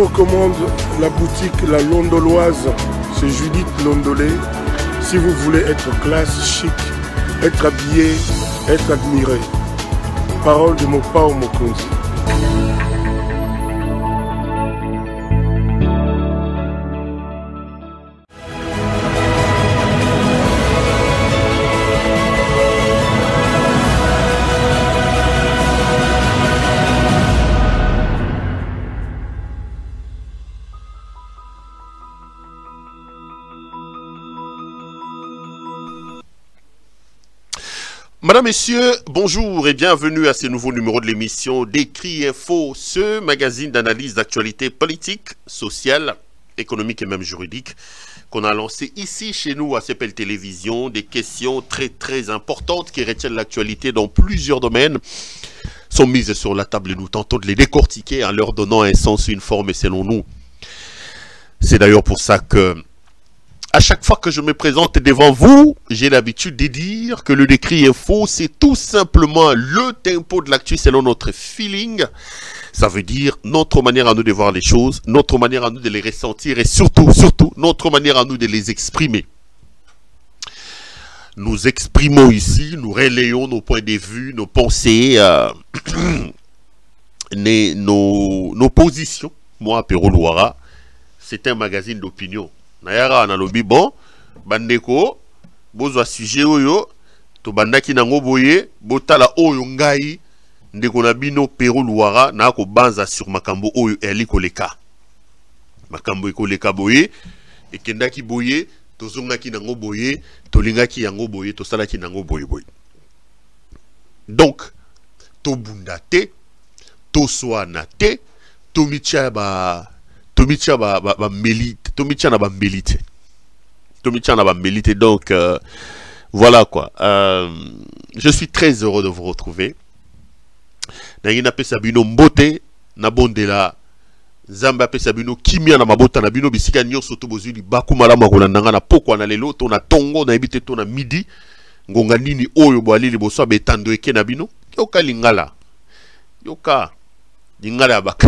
recommande la boutique La Londoloise. C'est Judith Londolé. Si vous voulez être classe, chic, être habillé, être admiré. Parole de Mopao Mokonzi. Madame, Messieurs, bonjour et bienvenue à ce nouveau numéro de l'émission Décrit Info, ce magazine d'analyse d'actualité politique, sociale, économique et même juridique qu'on a lancé ici chez nous à CPL Télévision. Des questions très importantes qui retiennent l'actualité dans plusieurs domaines sont mises sur la table et nous tentons de les décortiquer en leur donnant un sens, une forme et selon nous. C'est d'ailleurs pour ça que à chaque fois que je me présente devant vous, j'ai l'habitude de dire que le Décrit Info, c'est tout simplement le tempo de l'actu selon notre feeling. Ça veut dire notre manière à nous de voir les choses, notre manière à nous de les ressentir et surtout, notre manière à nous de les exprimer. Nous exprimons ici, nous relayons nos points de vue, nos pensées, nos positions. Moi, Pero Louara, c'est un magazine d'opinion. Nayara analobi bon bandeko bozwa sujet oyo to bandaki nango boye botala oyo ngai ndeko na bino Pero Louara na ko banza sur makambo oyo eli koleka makambo ekoleka boye ekendaki boye tozongaki nango boye tolingaki yango boye tosalaki nango boye donc to bundate to soana te to mitia ba melite. Tomitia na ba melite. Donc voilà quoi. Je suis très heureux de vous retrouver. Nangina pe sabino mbote na bondela Zamba pe sabino kimia na mabota na bino bisika nyonso to bozuli bakumala makolanda na poko na lelo to na tongo na ebite to na midi ngonga nini oyo bo alili boso betando eke na bino yoka lingala yoka lingala baka.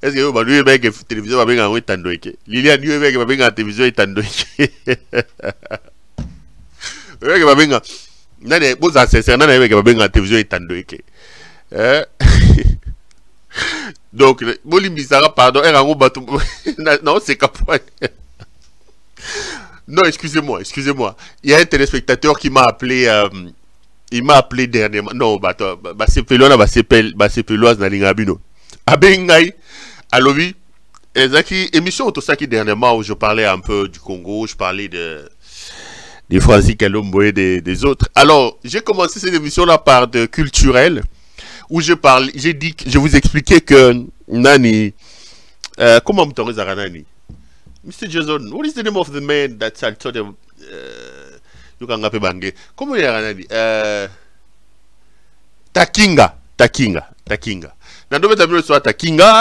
Est-ce que vous avez vu la télévision avec Tandoike? Liliane, vous avez vu la télévision avec Tandoike? Vous avez vu la télévision avec Tandoike? Donc, pardon, non, c'est Capoine. Non, excusez-moi. Il y a un téléspectateur qui m'a appelé. Il m'a appelé dernièrement. Non, c'est Peloise na Lingabino. Abengai, alobi, ezaki émission autosaki dernièrement où je parlais un peu du Congo, je parlais de Francis Kalombo et des autres. Alors, j'ai commencé cette émission-là par de culturel, où j'ai dit, je vous expliquais que Nani, comment me t'aurais Nani? Mr. Jason, what is the name of the man that I told him, you can gape bange? Comment il y a Nani? Takinga. Takinga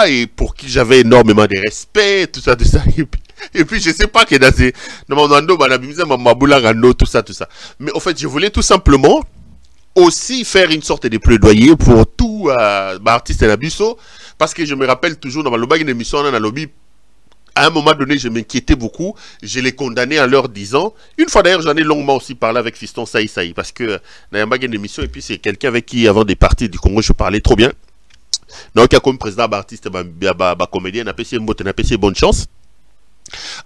et pour qui j'avais énormément de respect, tout ça. Et puis je sais pas que dans ces tout ça. Mais en fait, je voulais tout simplement aussi faire une sorte de plaidoyer pour tout artiste Nabiso, parce que je me rappelle toujours dans ma émission dans lobby. À un moment donné, je m'inquiétais beaucoup. Je les condamnais en leur disant. Une fois d'ailleurs, j'en ai longuement aussi parlé avec Fiston Saï, parce que dans une émission, et puis c'est quelqu'un avec qui, avant des parties du Congo, je parlais trop bien. Donc, comme président d'artiste, comédien, n'a pas bonne chance.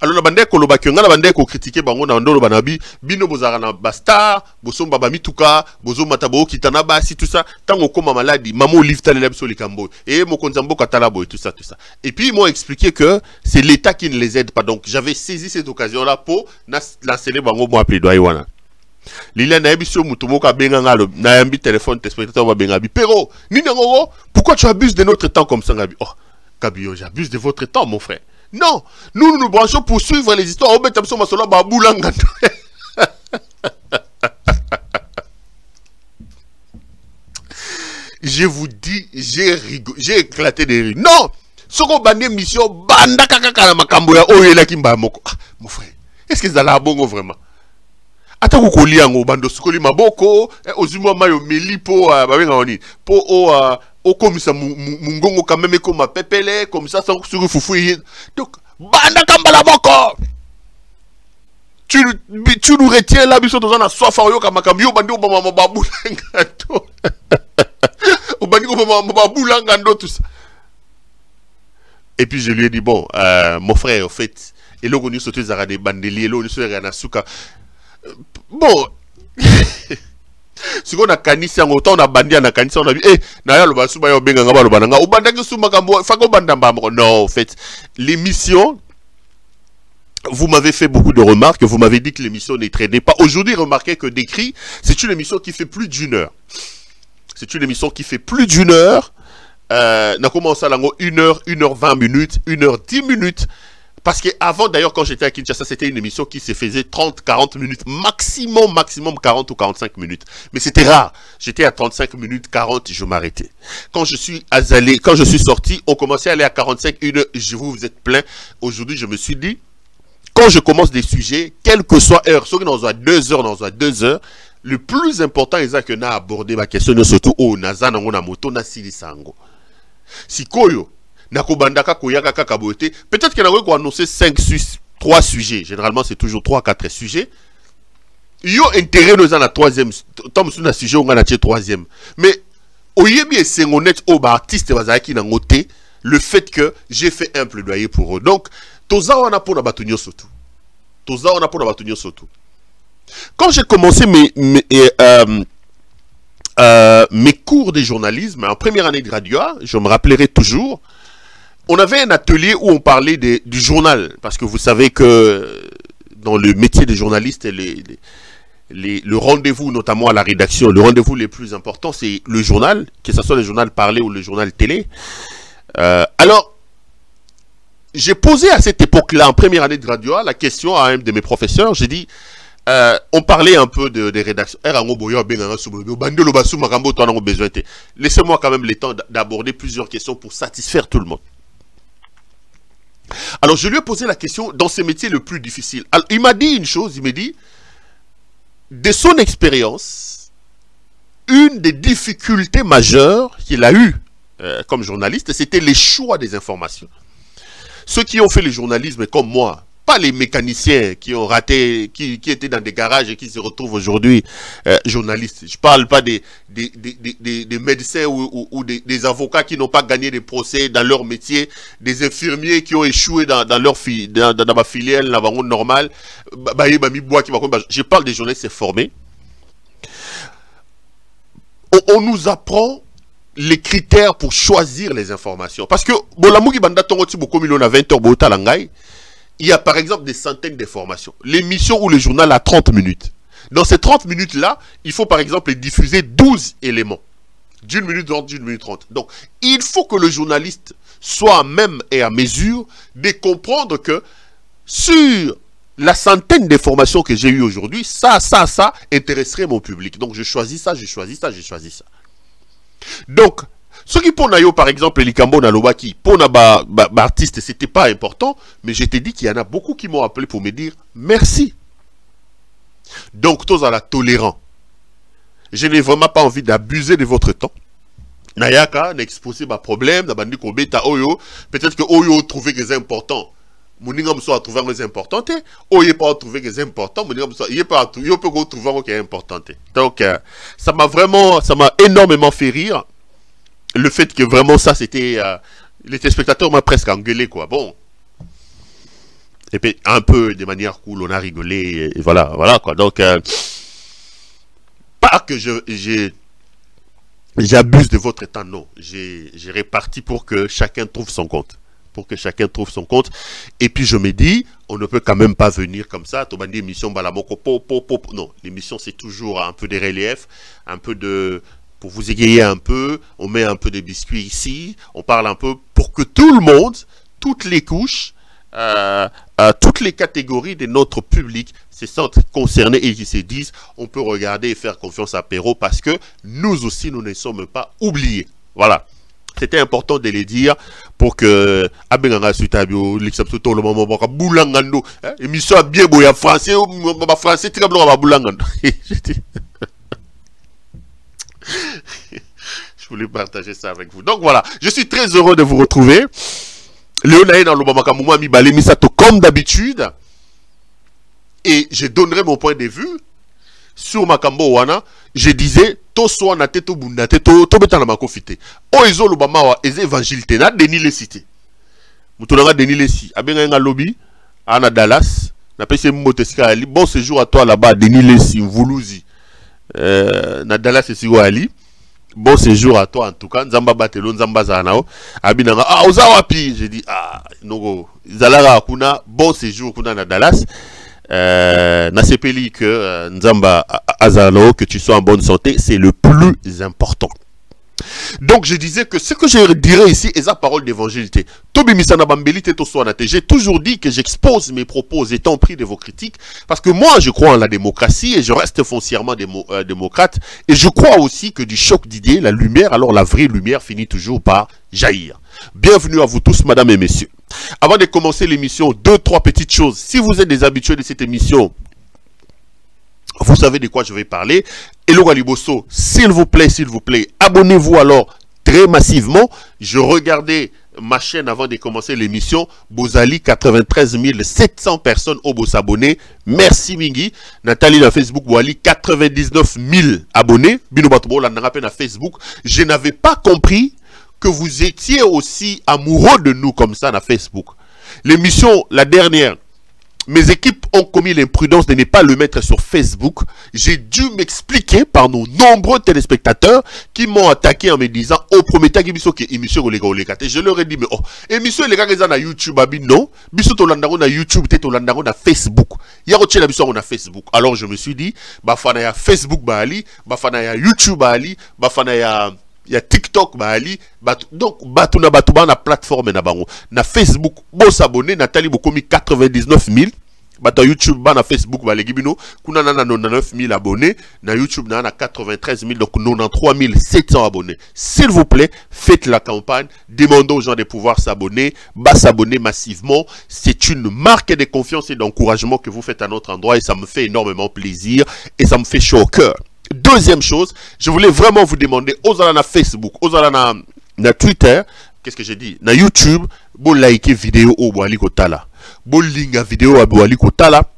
Alors, la bande ko critiquer bango na ndolo banabi bino bozara na bastar bosomba ba mituka bozo matabo kitana basi tout ça tango koma maladi mamo lifta le biso likambo et mo konzambo katalabo et tout ça. Et puis ils m'ont expliqué que c'est l'état qui ne les aide pas. Donc j'avais saisi cette occasion là pour lancer bango mo plaidoyer wana. Lila na biso mutumo ka benga ngalo na yambi téléphone téléspectateur ba benga bi pero nini ngoko pourquoi tu abuses de notre temps comme ça ngabi? Oh Kabio, j'abuse de votre temps mon frère. Non, nous nous branchons pour suivre les histoires. Je vous dis, j'ai rigolé, j'ai éclaté des rires. Non, soko bande mission banda kaka na makambo ya oyo la kimba moko. Mon frère, est-ce que ça la bongo vraiment? ata ko koliango bando sukoli maboko ozuma mayo meli po babenga oni po o komisa mungongo quand même comme pepele comme ça sans sur fufu donc banda kambala boko tu nous retiens là biso tozana soif oyo kamakambi yo bandi obama babulanga to obandi obama babulanga ndo tout ça. Et puis je lui ai dit bon mon frère au fait et là on est sauté zara des bandeliers là on est sur na suka bon si on a kanisi en autant on a bandi on a kanisi on a dit eh na ya lo basu ba yo benga ngaba lo bananga o bandaki su makambo fa ko banda mbambo non en fait l'émission vous m'avez fait beaucoup de remarques, vous m'avez dit que l'émission ne traînait pas. Aujourd'hui, remarquez que Décrit, c'est une émission qui fait plus d'une heure. C'est une émission qui fait plus d'une heure. On a commencé à 1h, 1h20 minutes, 1h10 minutes. Parce qu'avant, d'ailleurs, quand j'étais à Kinshasa, c'était une émission qui se faisait 30-40 minutes, maximum 40 ou 45 minutes. Mais c'était rare. J'étais à 35 minutes, 40, je m'arrêtais. Quand je suis sorti, on commençait à aller à 45, 1 heure. Vous êtes plein. Aujourd'hui, je me suis dit, quand je commence des sujets, quelle que soit l'heure, soit dans 2 heures, le plus important est que n'a abordé ma question, surtout au Nazan, on a moto, na silisango. Si koyo, na kobandaka koyaka kakabote, peut-être qu'il y a annoncé 3 sujets. Généralement, c'est toujours 3-4 sujets. Yo intérêt nous en la 3e, tant que na sujet on a la 3e. Mais au yebi et c'est honnête au artiste bazaki na ngoté, le fait que j'ai fait un plaidoyer pour eux. Donc toza on a pour la batunyo surtout. Quand j'ai commencé mes cours de journalisme en première année de radio, je me rappellerai toujours, on avait un atelier où on parlait du journal. Parce que vous savez que dans le métier de journaliste, le rendez-vous, notamment à la rédaction, le rendez-vous le plus important, c'est le journal, que ce soit le journal parlé ou le journal télé. Alors, j'ai posé à cette époque-là, en première année de radio, la question à un de mes professeurs. J'ai dit, on parlait un peu des rédactions. Laissez-moi quand même le temps d'aborder plusieurs questions pour satisfaire tout le monde. Alors, je lui ai posé la question dans ce métier le plus difficile. Alors, il m'a dit une chose, il m'a dit, de son expérience, une des difficultés majeures qu'il a eues comme journaliste, c'était les choix des informations. Ceux qui ont fait le journalisme comme moi, pas les mécaniciens qui ont raté, qui étaient dans des garages et qui se retrouvent aujourd'hui journalistes. Je parle pas des médecins ou des avocats qui n'ont pas gagné des procès dans leur métier, des infirmiers qui ont échoué dans ma filière, la banque normale. Je parle des journalistes formés. On nous apprend les critères pour choisir les informations. Parce que, il y a par exemple des centaines d'informations. L'émission ou le journal a 30 minutes. Dans ces 30 minutes-là, il faut par exemple diffuser 12 éléments. d'1 minute 30, d'1 minute 30. Donc, il faut que le journaliste soit à même et à mesure de comprendre que sur la centaine d'informations que j'ai eues aujourd'hui, ça intéresserait mon public. Donc, je choisis ça, je choisis ça, je choisis ça. Donc, ce qui pour Nayo, par exemple, Likambo Nalobaki, pour Naba artiste, c'était pas important, mais je t'ai dit qu'il y en a beaucoup qui m'ont appelé pour me dire merci. Donc, tous à la tolérant. Je n'ai vraiment pas envie d'abuser de votre temps. Nayaka, n'exposer ma problème, n'abandi kobeta oyo, peut-être que oyo trouvé que c'est important. Moninga mso a trouvé que c'est important, oyo pas trouvé que c'est important, moninga mso il pas yo peut trouver que c'est important. Donc, ça m'a énormément fait rire. Le fait que vraiment ça c'était les téléspectateurs m'ont presque engueulé quoi. Bon. Et puis un peu de manière cool, on a rigolé et voilà quoi. Donc pas que j'abuse de votre temps, non. J'ai réparti pour que chacun trouve son compte. Et puis je me dis, on ne peut quand même pas venir comme ça. Tobandi émission balamoko non, l'émission c'est toujours un peu de relief, un peu de pour vous égayer un peu, on met un peu de biscuits ici, on parle un peu pour que tout le monde, toutes les couches, toutes les catégories de notre public se sentent concernés et qui se disent on peut regarder et faire confiance à Perrault parce que nous aussi nous ne sommes pas oubliés. Voilà. C'était important de les dire pour que Abenganga Sutabio, l'exception le moment Boulangando, émission bien beau, français, français, très bien, Boulangando. Je voulais partager ça avec vous. Donc voilà, je suis très heureux de vous retrouver. Léonaï dans le Bamakamouma Mibale Misato comme d'habitude. Et je donnerai mon point de vue sur Makambo Wana. Je disais, to soit na teto bunda teto to betana makofite. O izo le bama wa eze évangile tena Denis le cité. Mutulanga Denis le cité. Abenga nga lobby ana Dallas. Na pese moteska ali. Bon séjour à toi là-bas Denis le cité Mvuluzi. Na Dallas et sigo ali. Bon séjour à toi en tout cas. Nzamba batelo nzamba zanao. Abinanga ah ozawapi. J'ai dit ah nogo. Zalara kuna bon séjour kuna na Dallas. Na sepeli que Nzamba Azalo, que tu sois en bonne santé, c'est le plus important. Donc je disais que ce que je dirais ici est la parole d'évangélité. J'ai toujours dit que j'expose mes propos étant pris de vos critiques, parce que moi je crois en la démocratie et je reste foncièrement démocrate, et je crois aussi que du choc d'idées, la lumière, alors la vraie lumière finit toujours par jaillir. Bienvenue à vous tous, mesdames et messieurs. Avant de commencer l'émission, 2-3 petites choses. Si vous êtes des habitués de cette émission, vous savez de quoi je vais parler. Hello Galiboso, s'il vous plaît, abonnez-vous alors très massivement. Je regardais ma chaîne avant de commencer l'émission. Bozali, 93 700 personnes au s'abonner. Merci Mingi. Nathalie dans Facebook, Boali, 99 000 abonnés. Binobatoubo, la na Facebook. Je n'avais pas compris que vous étiez aussi amoureux de nous comme ça dans Facebook. L'émission, la dernière, mes équipes ont commis l'imprudence de ne pas le mettre sur Facebook. J'ai dû m'expliquer par nos nombreux téléspectateurs qui m'ont attaqué en me disant « Oh, prometez que émission je leur ai dit « Mais oh, émission les gars na YouTube, non, biso to landaro na YouTube, to landaro na Facebook. Yaro tchela biso na Facebook. » Alors je me suis dit « Bafana ya Facebook baali, bafana ya YouTube baali, bafana ya TikTok baali, donc batuna batuba na plateforme na bango na Facebook bon s'abonner Nathalie bokomi 99 000 bata YouTube ba na Facebook ba legibino kuna na 99 000 abonnés na YouTube na 93 000 donc 93 700 abonnés. S'il vous plaît, faites la campagne, demandez aux gens de pouvoir s'abonner, s'abonner massivement. C'est une marque de confiance et d'encouragement que vous faites à notre endroit et ça me fait énormément plaisir et ça me fait chaud au cœur. Deuxième chose, je voulais vraiment vous demander, aux na Facebook, aux na Twitter, qu'est-ce que j'ai dit? Na YouTube, bon like vidéo au boali kotala. Bon linga vidéo au boali kotala.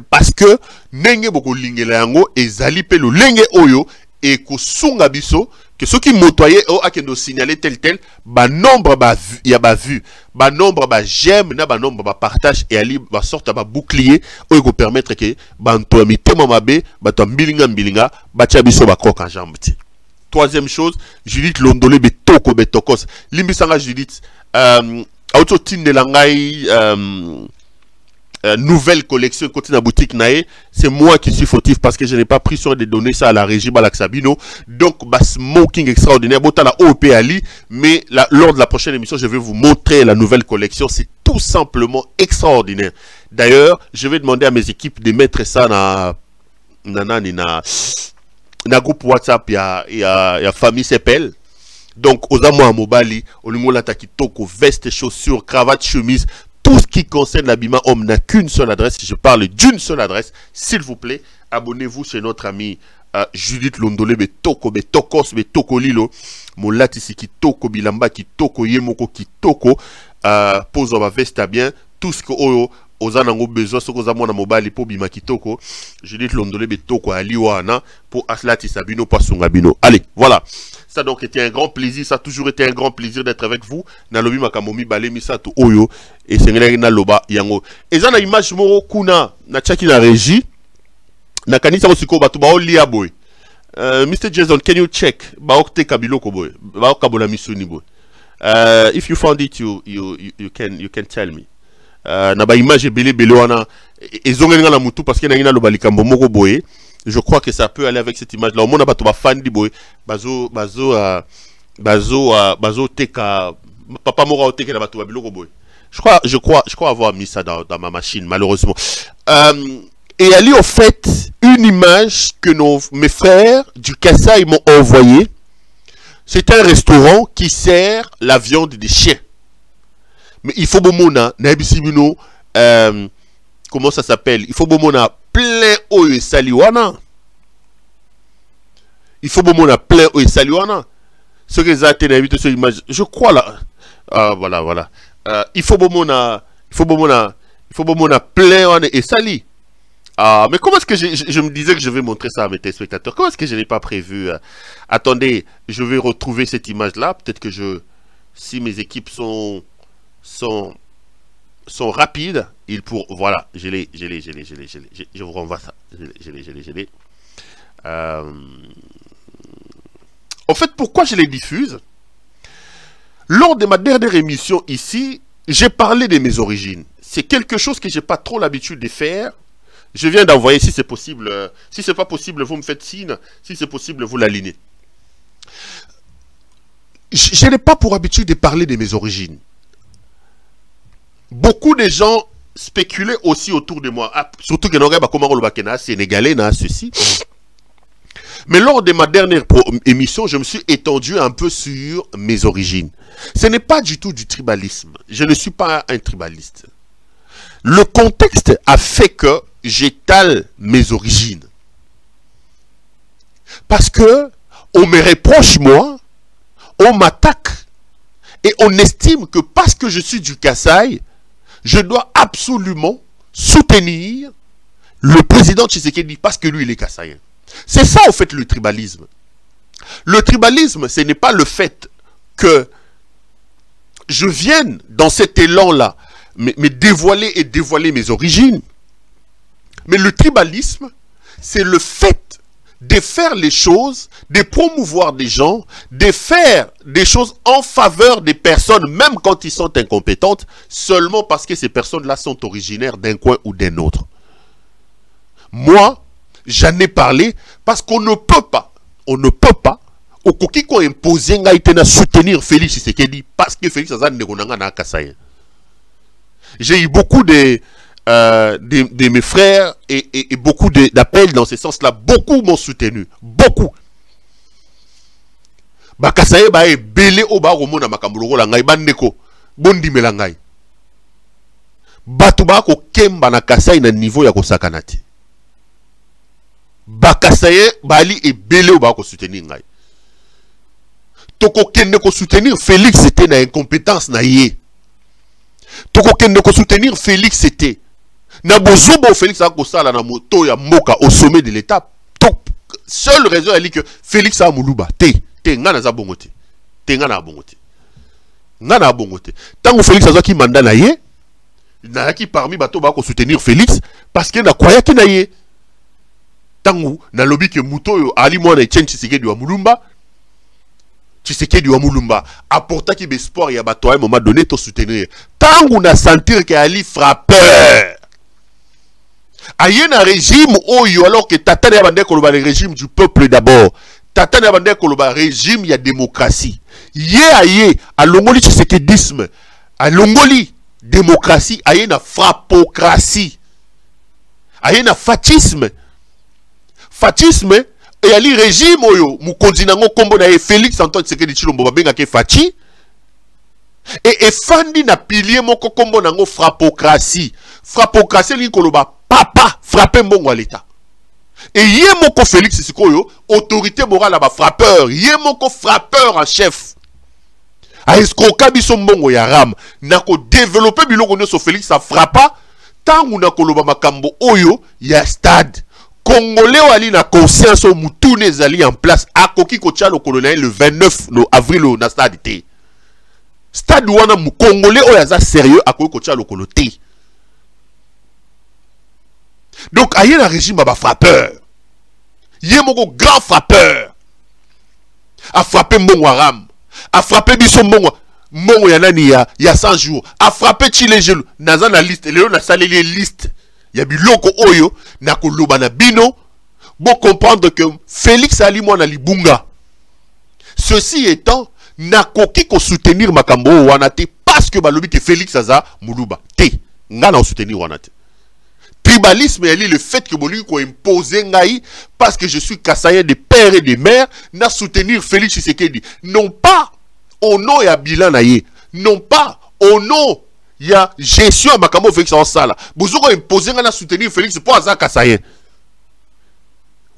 Parce que, nenge boko linge la yango, et zali pe le lenge oyo, et ko sunga biso, que ceux qui motoyaient au akendo signaler tel, ba nombre ba y a ba vu, ba nombre ba j'aime, na ba nombre ba partage, et ali ba sorte ba bouclier, ou ko permettre que, ba nto mi tema mabe, ba to mbilinga, ba chabiso ba croque en jambe. Troisième chose, Judith Londolé betoko betokos. Limbisanga Judith, auto tin de langai, nouvelle collection côté la boutique nae, c'est moi qui suis fautif parce que je n'ai pas pris soin de donner ça à la régie Balaxabino. Donc smoking extraordinaire bota la OP Ali, mais lors de la prochaine émission je vais vous montrer la nouvelle collection. C'est tout simplement extraordinaire. D'ailleurs je vais demander à mes équipes de mettre ça na groupe WhatsApp ya famille Sepel. Donc aux amours à Mobali, au limola takitoko, veste, chaussures, cravate, chemise. Tout ce qui concerne l'habillement homme n'a qu'une seule adresse. Je parle d'une seule adresse. S'il vous plaît, abonnez-vous chez notre ami Judith Londolé betoko betokos betoko lilo. Molati si kitoko bilamba kitoko yemoko kitoko. Pose ma veste bien. Tout ce que aux anango besoin ce que vous avez mobile pour bima kitoko. Judith Londolé betoko aliwana pour aslati sabino pasungabino. Allez, voilà. Ça donc était un grand plaisir, ça a toujours été un grand plaisir d'être avec vous. Nalobi makamomi bale misato oyo et sengela na loba yango. Eza na image moro kuna na chaki na régie. Na kanisa osiko batu ba olia boy. Mr. Jason, can you check ba okte kabiloko boy? Ba okabola misuni boy. If you found it you can tell me. Na ba image belé wana ezongenga na mutu parce que na ngina loba likambo moko boy. Je crois que ça peut aller avec cette image là. Au moins, on a fan du boy. Bazo teka. Papa Mora o teka na bato babiloko boy. Je crois avoir mis ça dans ma machine, malheureusement. Et ali au fait une image que mes frères du Kassai m'ont envoyé. c'est un restaurant qui sert la viande des chiens. Mais il faut bomona, naibisibino, comment ça s'appelle? Il faut bomona plein oyo saliwana. Il faut bomona plein oyo saliwana. Ce que les athées n'invitent sur l'image, je crois là. Ah, voilà. Il faut bomona plein et sali. Ah, mais comment est-ce que je me disais que je vais montrer ça à mes téléspectateurs? Comment est-ce que je n'ai pas prévu? Attendez, je vais retrouver cette image-là. Peut-être que si mes équipes sont rapides, ils pourront... Voilà, je vous renvoie ça. Je l'ai. En fait, pourquoi je les diffuse? Lors de ma dernière émission ici, j'ai parlé de mes origines. C'est quelque chose que je n'ai pas trop l'habitude de faire. Je viens d'envoyer, si c'est possible. Si ce n'est pas possible, vous me faites signe. Si c'est possible, vous l'alignez. Je n'ai pas pour habitude de parler de mes origines. Beaucoup de gens spéculaient aussi autour de moi. Surtout que nous avons sénégalais, ceci. Mais lors de ma dernière émission, je me suis étendu un peu sur mes origines. Ce n'est pas du tout du tribalisme. Je ne suis pas un tribaliste. Le contexte a fait que j'étale mes origines. Parce que on me reproche, moi, on m'attaque, et on estime que parce que je suis du Kasaï, je dois absolument soutenir le président Tshisekedi parce que lui, il est Kasaïen. C'est ça, au fait, le tribalisme. Le tribalisme, ce n'est pas le fait que je vienne dans cet élan-là, mais dévoiler mes origines. Mais le tribalisme, c'est le fait de faire les choses, de promouvoir des gens, de faire des choses en faveur des personnes, même quand ils sont incompétentes, seulement parce que ces personnes-là sont originaires d'un coin ou d'un autre. Moi, j'en ai parlé parce qu'on ne peut pas, au koki ko imposer ngaitena soutenir Félix Tshisekedi parce que Félix Azan negonanga na Kasaïen. J'ai eu beaucoup de mes frères et beaucoup d'appels dans ce sens-là. Beaucoup m'ont soutenu. Beaucoup. Bakasaye ba e belé o ba romona makambulo la ngai bandeko bondi melangai. Batu ba ko kemba na Kasaye na niveau ya ko sakanati. Bakasaye bali e belé o ba ko soutenir ngai. Toko kende ko soutenir Félix, c'était na incompétence na yé. Toko kende ko soutenir Félix, c'était na bozobo Félix a ko sala na moto ya moka au sommet de l'étape. Seule raison elle dit que Félix a mouluba te ngana za bongote. Te ngana bongote. Ngana bongote. Tango Félix a ki mandat na yé, na ki parmi bato ba ko soutenir Félix parce que na kwaya ki na yé. Tango na lobi ke muto yo ali mwana Etienne Tshisekedi wa Mulumba. Tshisekedi wa Mulumba apporta ki espoir ya bato à un moment donné to soutenir. Tango na sentir que ali frappeur. Aye na régime oyo alors que tatane ya bande koloba le régime du peuple d'abord. Tatane ya bande koloba régime ya démocratie. Aye a longoli Tshisekedisme. A longoli démocratie, aye na frappocratie. Aye na fascisme. Fascisme et ali régime oyo mukonzi nango kombo na Félix Antoine Tshisekedi Tshilombo babenga ke fachi et fandi na pilier moko kombo nango frappocratie. Frappocratie li koloba papa frapper mbongo à l'état. Et yé moko Félix sikoyo autorité morale ba frappeur, yé moko frappeur en chef. A escroquer biso mbongo ya ram nako développer biloko nyo so Félix a frappa tangu na koloba makambo oyo ya stade. Congolais wali na conscience au moutoune zali en place a koki kocha le colonel le 29 avril na stade té. Stade wana mu Congolais oyaza sérieux a koki kocha le coloté. Donc aye na régime ba frappeur. Yé moko grand frappeur. A frappé mbongo aram. A frappé biso mbongo ya nani ya 100 jours. A frappé Chilejelu naza na liste lelo na saleli liste. Ya biloko oyo na koloba na bino bon comprendre que Félix Ali mwana libunga. Ceci étant na koki ko soutenir makambo wana te parce que balobi que Félix aza muluba te ngana soutenir wana te. Tribalisme, il y a le fait que Bolui ko imposer ngai parce que je suis kassaïen de père et de mère, n'a soutenir Félix Tshisekedi. Non pas au nom ya bilan naïe, non pas au nom ya gestion à Makamo Félix en sala. Vous avez imposé n'a soutenir Félix pour azar kassaïen.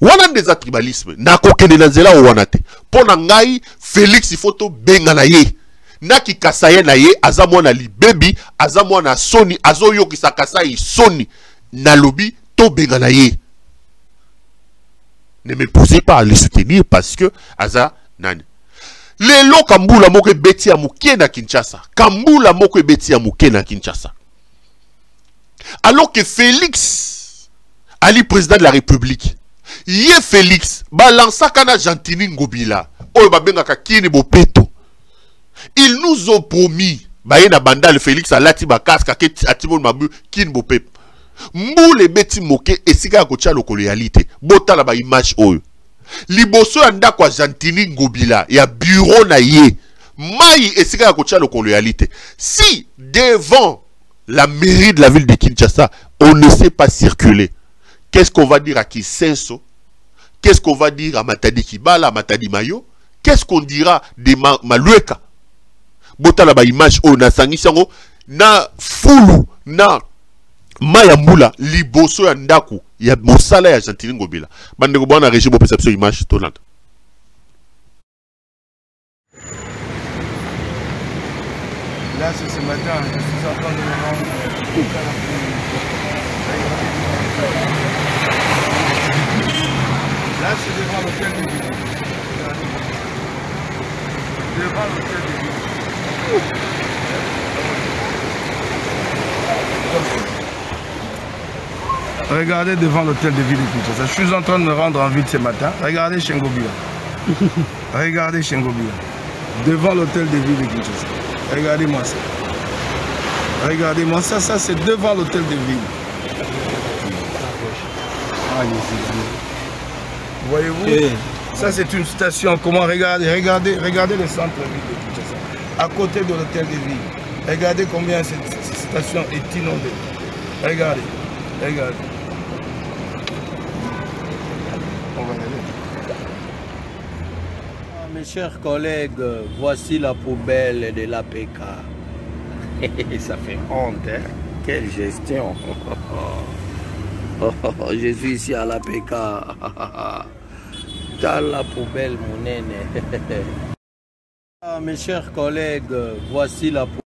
Wana des tribalisme, na kokende na zela wanate. Pour ngai Félix il faut to benga naïe. Na ki kassaïen naïe, azamwa na libebi, azamwa na soni, azoyo ki sa kassaï soni. Na lobby to benganaye. Ne me posez pas à le soutenir parce que aza nani. Lelo Kambula moko beti ya muke na Kinshasa. Kambula moko beti ya muke na Kinshasa. Alors que Félix Ali président de la République. Yé Félix balança kana Gentini Ngobila. Oyo babengaka kini bopeto. Ils nous ont promis baye na banda le Félix alati bakaska ke atibon mabu kini bopeto. Moule beti moke esika ya kotia lokolo yalité botala ba image oyo liboso ya ndako ya Gentini Ngobila ya bureau na ye mai esika ya kotia lokolo yalité. Si devant la mairie de la ville de Kinshasa on ne sait pas circuler, qu'est-ce qu'on va dire à Kisenso? Qu'est-ce qu'on va dire à Matadi Kibala, à Matadi Mayo? Qu'est-ce qu'on dira de Malueka? Botala ba image oyo na sangisango na fulu na Mayambula liboso ya ndaku ya mosala ya Gentini Ngobila. Bandeko bwana régime perception image tolanda. Là c'est ce matin, je suis en train de me rendre là c'est devant l'hôtel de ville. Devant l'hôtel de ville. Regardez devant l'hôtel de ville de Kinshasa. Je suis en train de me rendre en ville ce matin. Regardez Shengobila. Regardez Shengobila. Devant l'hôtel de ville de Kinshasa. Regardez-moi ça. Regardez-moi ça. Ça c'est devant l'hôtel de ville. Voyez-vous? Ça c'est une station. Comment regardez le centre-ville de Kinshasa. À côté de l'hôtel de ville. Regardez combien cette station est inondée. Regardez. Regardez. Mes chers collègues, voici la poubelle de l'APK. Ça fait honte, hein? Quelle gestion! Je suis ici à l'APK. Dans la poubelle, mon nene. Mes chers collègues, voici la poubelle.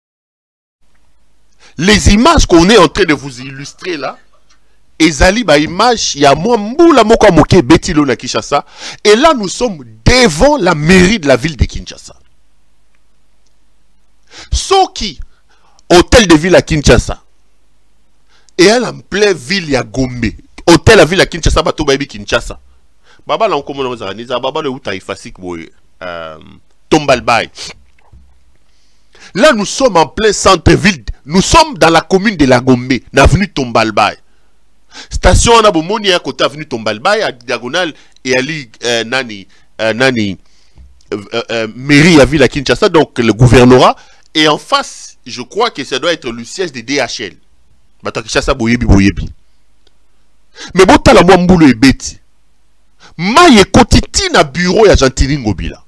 Les images qu'on est en train de vous illustrer là, ezali ba image ya mwambula moko moke betilo na Kinshasa, et là nous sommes devant la mairie de la ville de Kinshasa. Soki hôtel de ville à Kinshasa et elle en pleine ville ya Gombe, hôtel la ville à Kinshasa bato baby Kinshasa. Baba la on comment on a baba le uta ifasik boy Tombalbaye. Là nous sommes en plein centre-ville, nous sommes dans la commune de la Gombe, l'avenue Tombalbaye. Station on a bomoni à côté avenue Tombalbaye à diagonale et ali mairie à ville à Kinshasa, donc le gouvernorat, et en face je crois que ça doit être le siège de DHL. Bata Kinshasa boyebi. Mais bon t'as la mwambulu ebeti. Maye kotiti na bureau ya Gentini Ngobila.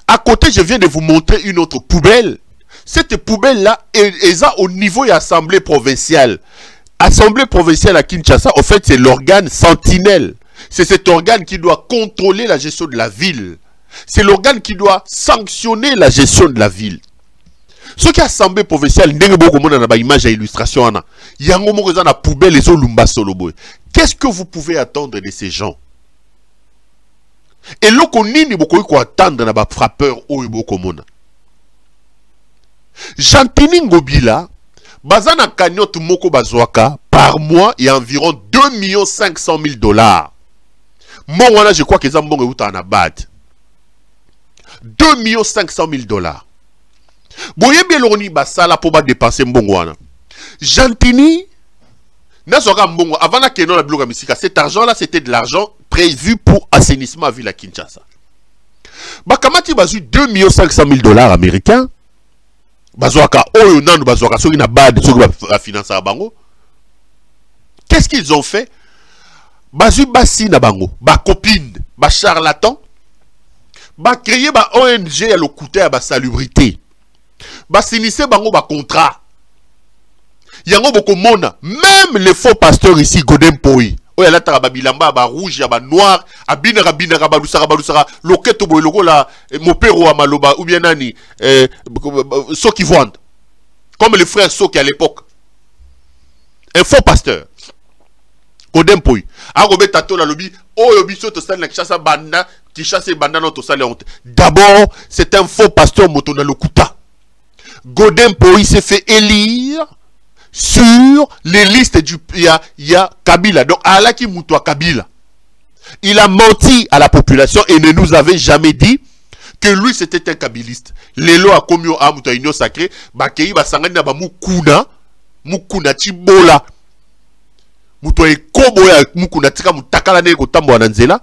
À côté, je viens de vous montrer une autre poubelle. Cette poubelle-là est au niveau de l'Assemblée provinciale. Assemblée provinciale à Kinshasa, en fait, c'est l'organe sentinelle. C'est cet organe qui doit contrôler la gestion de la ville. C'est l'organe qui doit sanctionner la gestion de la ville. Ce qui est l'Assemblée provinciale, il y a une image à illustration. Il y a une poubelle et qu'est-ce que vous pouvez attendre de ces gens? Et là, on n'y a attendre na ba frappeur ou bokomona. Gentini Ngobila, bazana cagnotte moko bazwaka par mois il y a environ 2 500 000 $. Moi, voilà, je crois que ça mbongo uta na bad. 2 500 000 $. Boye beloni basala pour ba dépenser mbongo wana. Gentini Nazoka mbongo avant la kenon la bloga misika, cet argent là c'était de l'argent prévu pour assainissement à ville à Kinshasa. Bakamati bazu 2 500 000 $ américains. Bazoaka oyo nanu bazoaka soki na bad soki ba financer bango. Qu'est-ce qu'ils ont fait? Bazu basi na bango, ba copine, ba charlatan, ba créer ba ONG à l'occulté à ba salubrité. Ba sinissé bango ba contrat. Yango boko mona, même les faux pasteurs ici, Godem Poi. Oya la tara ba bilamba ba rouge ya ba noir, abina ba lusara, loketo boy logo la mopero à maloba ou bien nani ceux qui vendent. Comme les frères Soki à l'époque. Un faux pasteur. Godem Poi. Arobe tato la lobby, oyo biso to sala na kishasa banda, kishasa banda no to sala honte. D'abord, c'est un faux pasteur moto na lokuta. Godem Poi s'est fait élire sur les listes du ya Kabila. Donc Alaki Moutoua Kabila. Il a menti à la population et ne nous avait jamais dit que lui c'était un kabiliste. Lelo a commis à Moutoua Union Sacrée, Bakei Basangani na ba Mukuna Tibola. Moutoua Ekoboya Mukuna Tika Mutakala Neko Tambo Ananzela.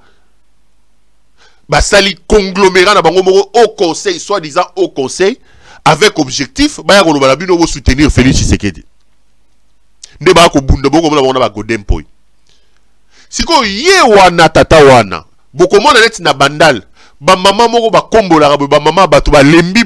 Basali conglomérat na bango moko au conseil, soi-disant au conseil, avec objectif, Baya Kolobalabino va soutenir Félix Tshisekedi. Nde ba ko bunda boko mona ba Godem Poi. Siko ye wana tata wana. Boko mona net na bandal. Ba mama moko ba kombola ba mama batu ba lembi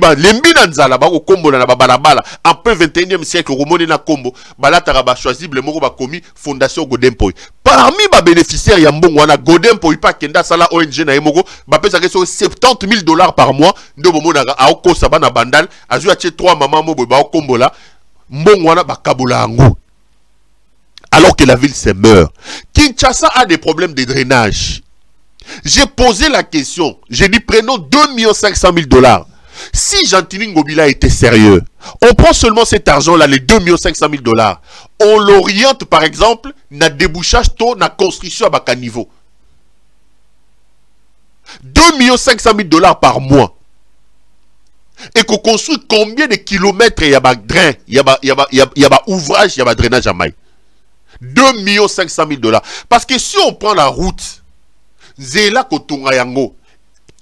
na nzala ba ko kombola na ba balabala. En peu 21e siècle ko mona na kombo balata ba choisible moko ba komi fondation Godem Poi. Parmi ba bénéficiaires ya mbongo wana Godem Poi pa kenda sala ONG na yemoko ba pesa ke so $70,000 par mois ndo bomona a okosa ba na bandal azu atie 3 mama moko ba kombola mbongo wana ba kabola ngo. Alors que la ville se meurt. Kinshasa a des problèmes de drainage. J'ai posé la question. J'ai dit prenons $2,500,000. Si Jantini Ngobila était sérieux, on prend seulement cet argent-là, les $2,500,000. On l'oriente par exemple na débouchage tôt na construction à bas niveau. $2,500,000 par mois. Et qu'on construit combien de kilomètres il y a bas drain, il y a bas ouvrage, il y a bas drainage à maille. $2,500,000. Parce que si on prend la route, Zela Kotunga Yango,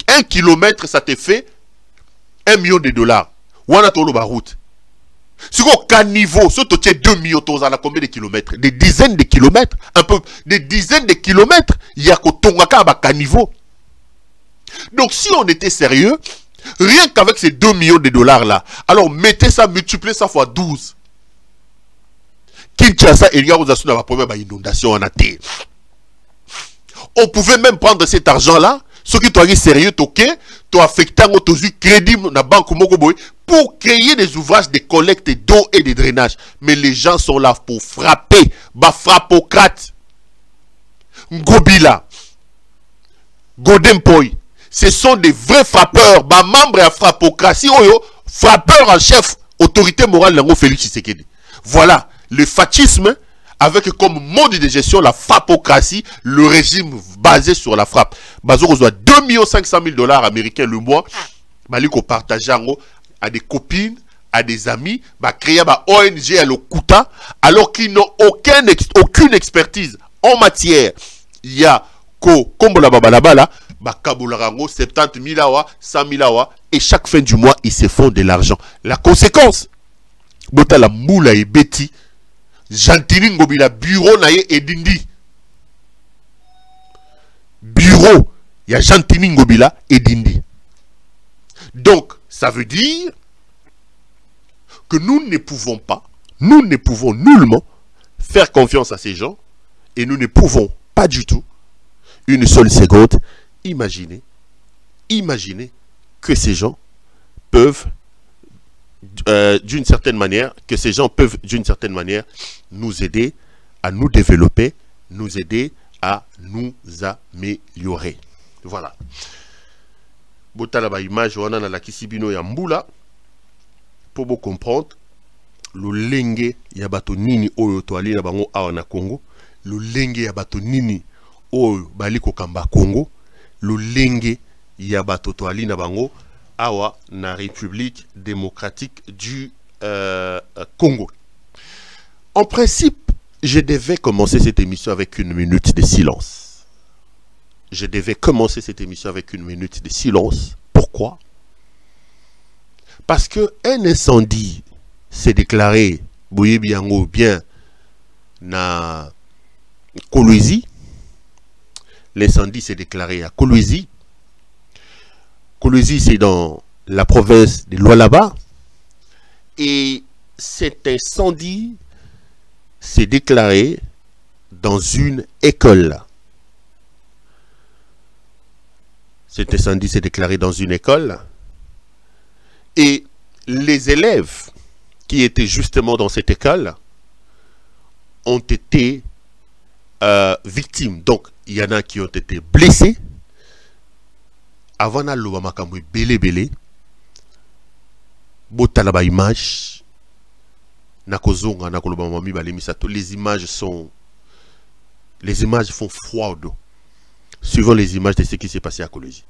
1 kilomètre, ça te fait $1,000,000. Wana tolo ba route. Si on caniveau, si tu as 2 millions, tu as combien de kilomètres? Des dizaines de kilomètres. Un peu, des dizaines de kilomètres. Il y a Kotunga ba caniveau. Donc si on était sérieux, rien qu'avec ces $2,000,000 là, alors mettez ça, multipliez ça fois 12. Kinshasa, il y a la première inondation en athée. On pouvait même prendre cet argent-là, ceux qui sont sérieux, tu affecté un crédit dans la banque pour créer des ouvrages de collecte d'eau et de drainage. Mais les gens sont là pour frapper, frappocrate. Ngobila, Godem Poi, ce sont des vrais frappeurs, membres à frappocratie, frappeurs en chef, autorité morale, Félix Tshisekedi. Voilà. Le fascisme avec comme mode de gestion la frappocratie, le régime basé sur la frappe. Bazo reçoit $2,500,000 américains le mois. Maliko partage à des copines, à des amis, créer un ONG à l'Okuta, alors qu'ils n'ont aucune expertise en matière. Il y a comme la babalabala, Kabularango, 70,000 awa, 100,000 awa, et chaque fin du mois, ils se font de l'argent. La conséquence, Bota la moula et Betty, Jantini Ngobila bureau naye edindi. Bureau, il y a Jantini Ngobila edindi. Donc, ça veut dire que nous ne pouvons nullement faire confiance à ces gens et nous ne pouvons pas du tout, une seule seconde, imaginer que ces gens peuvent d'une certaine manière, nous aider à nous développer, nous aider à nous améliorer. Voilà. Botala ba image wana na la kisibino ya mbula pour vous comprendre le lenge ya bato nini oyo toali na bango awa na Congo, le lenge ya bato nini oyo bali ko kamba Congo, le lenge ya bato toali na bango awa na République démocratique du Congo. En principe, je devais commencer cette émission avec 1 minute de silence. Pourquoi? Parce que un incendie s'est déclaré, bien na Kolwezi. L'incendie s'est déclaré à Kolwezi. Kolwezi, c'est dans la province de Lualaba. Et cet incendie s'est déclaré dans une école. Cet incendie s'est déclaré dans une école. Et les élèves qui étaient justement dans cette école ont été victimes. Donc, il y en a qui ont été blessés. Avant d'allouer makamwe belé, botalaba image, nakozonga nakoloba mami balemisato. Les images font froid au dos. Suivant les images de ce qui s'est passé à Kolwezi.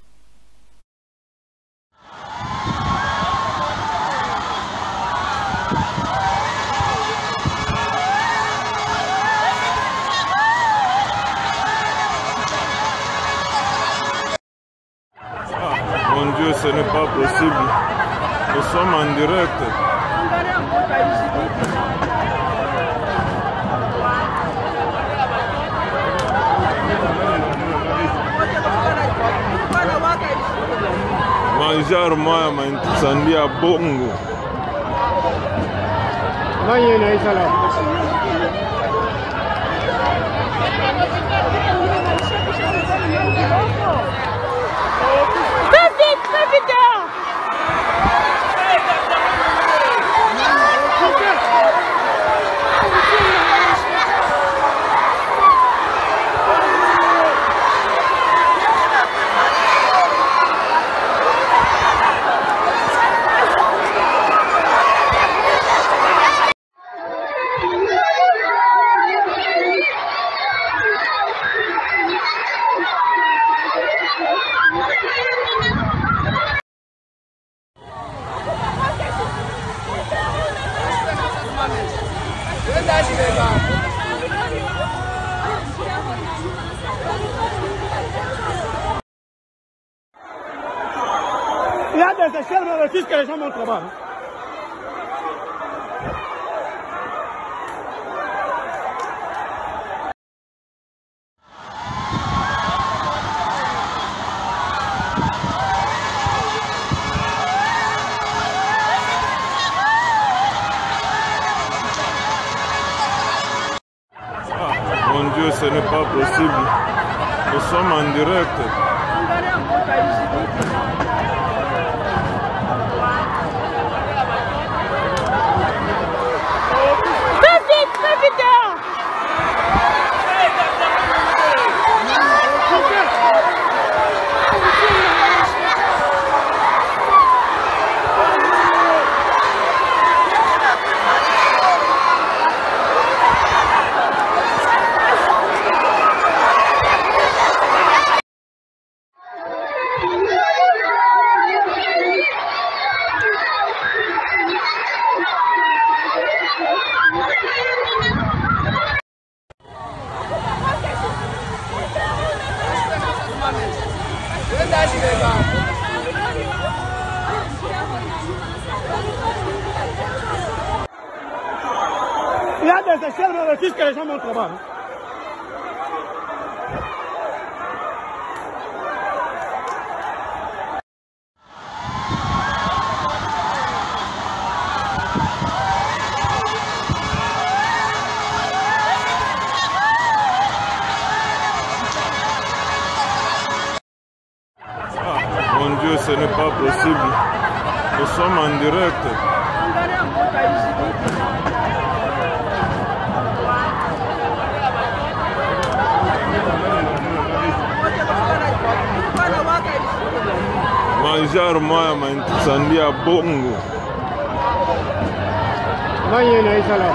Mon Dieu, ce n'est pas possible. Nous sommes en direct. Manjar moya mainsandia bongo. Manye na isala. Il y a des échelles, mais refuse que les gens montrent là-bas. Mon Dieu, ce n'est pas possible. Nous sommes en direct. Il y a des échelles, mais refuse que les gens montrent là-bas. Mon Dieu, ce n'est pas possible. Nous sommes en direct. Manjar moya mainsandia bongo. Manye na isala.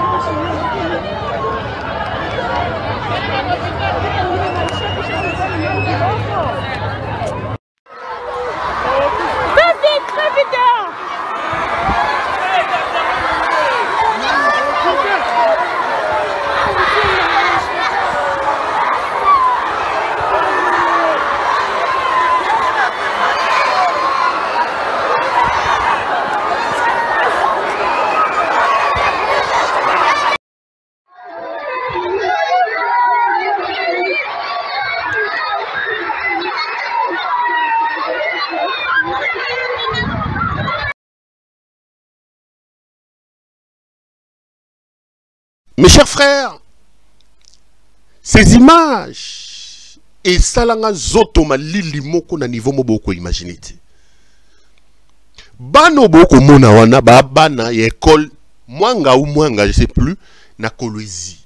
frères, ces images, et salanga zotoma lili moko na niveau moboko imaginité. Bano boko mona wana ba bana ya école mwanga ou mwanga je sais plus na Kolwezi.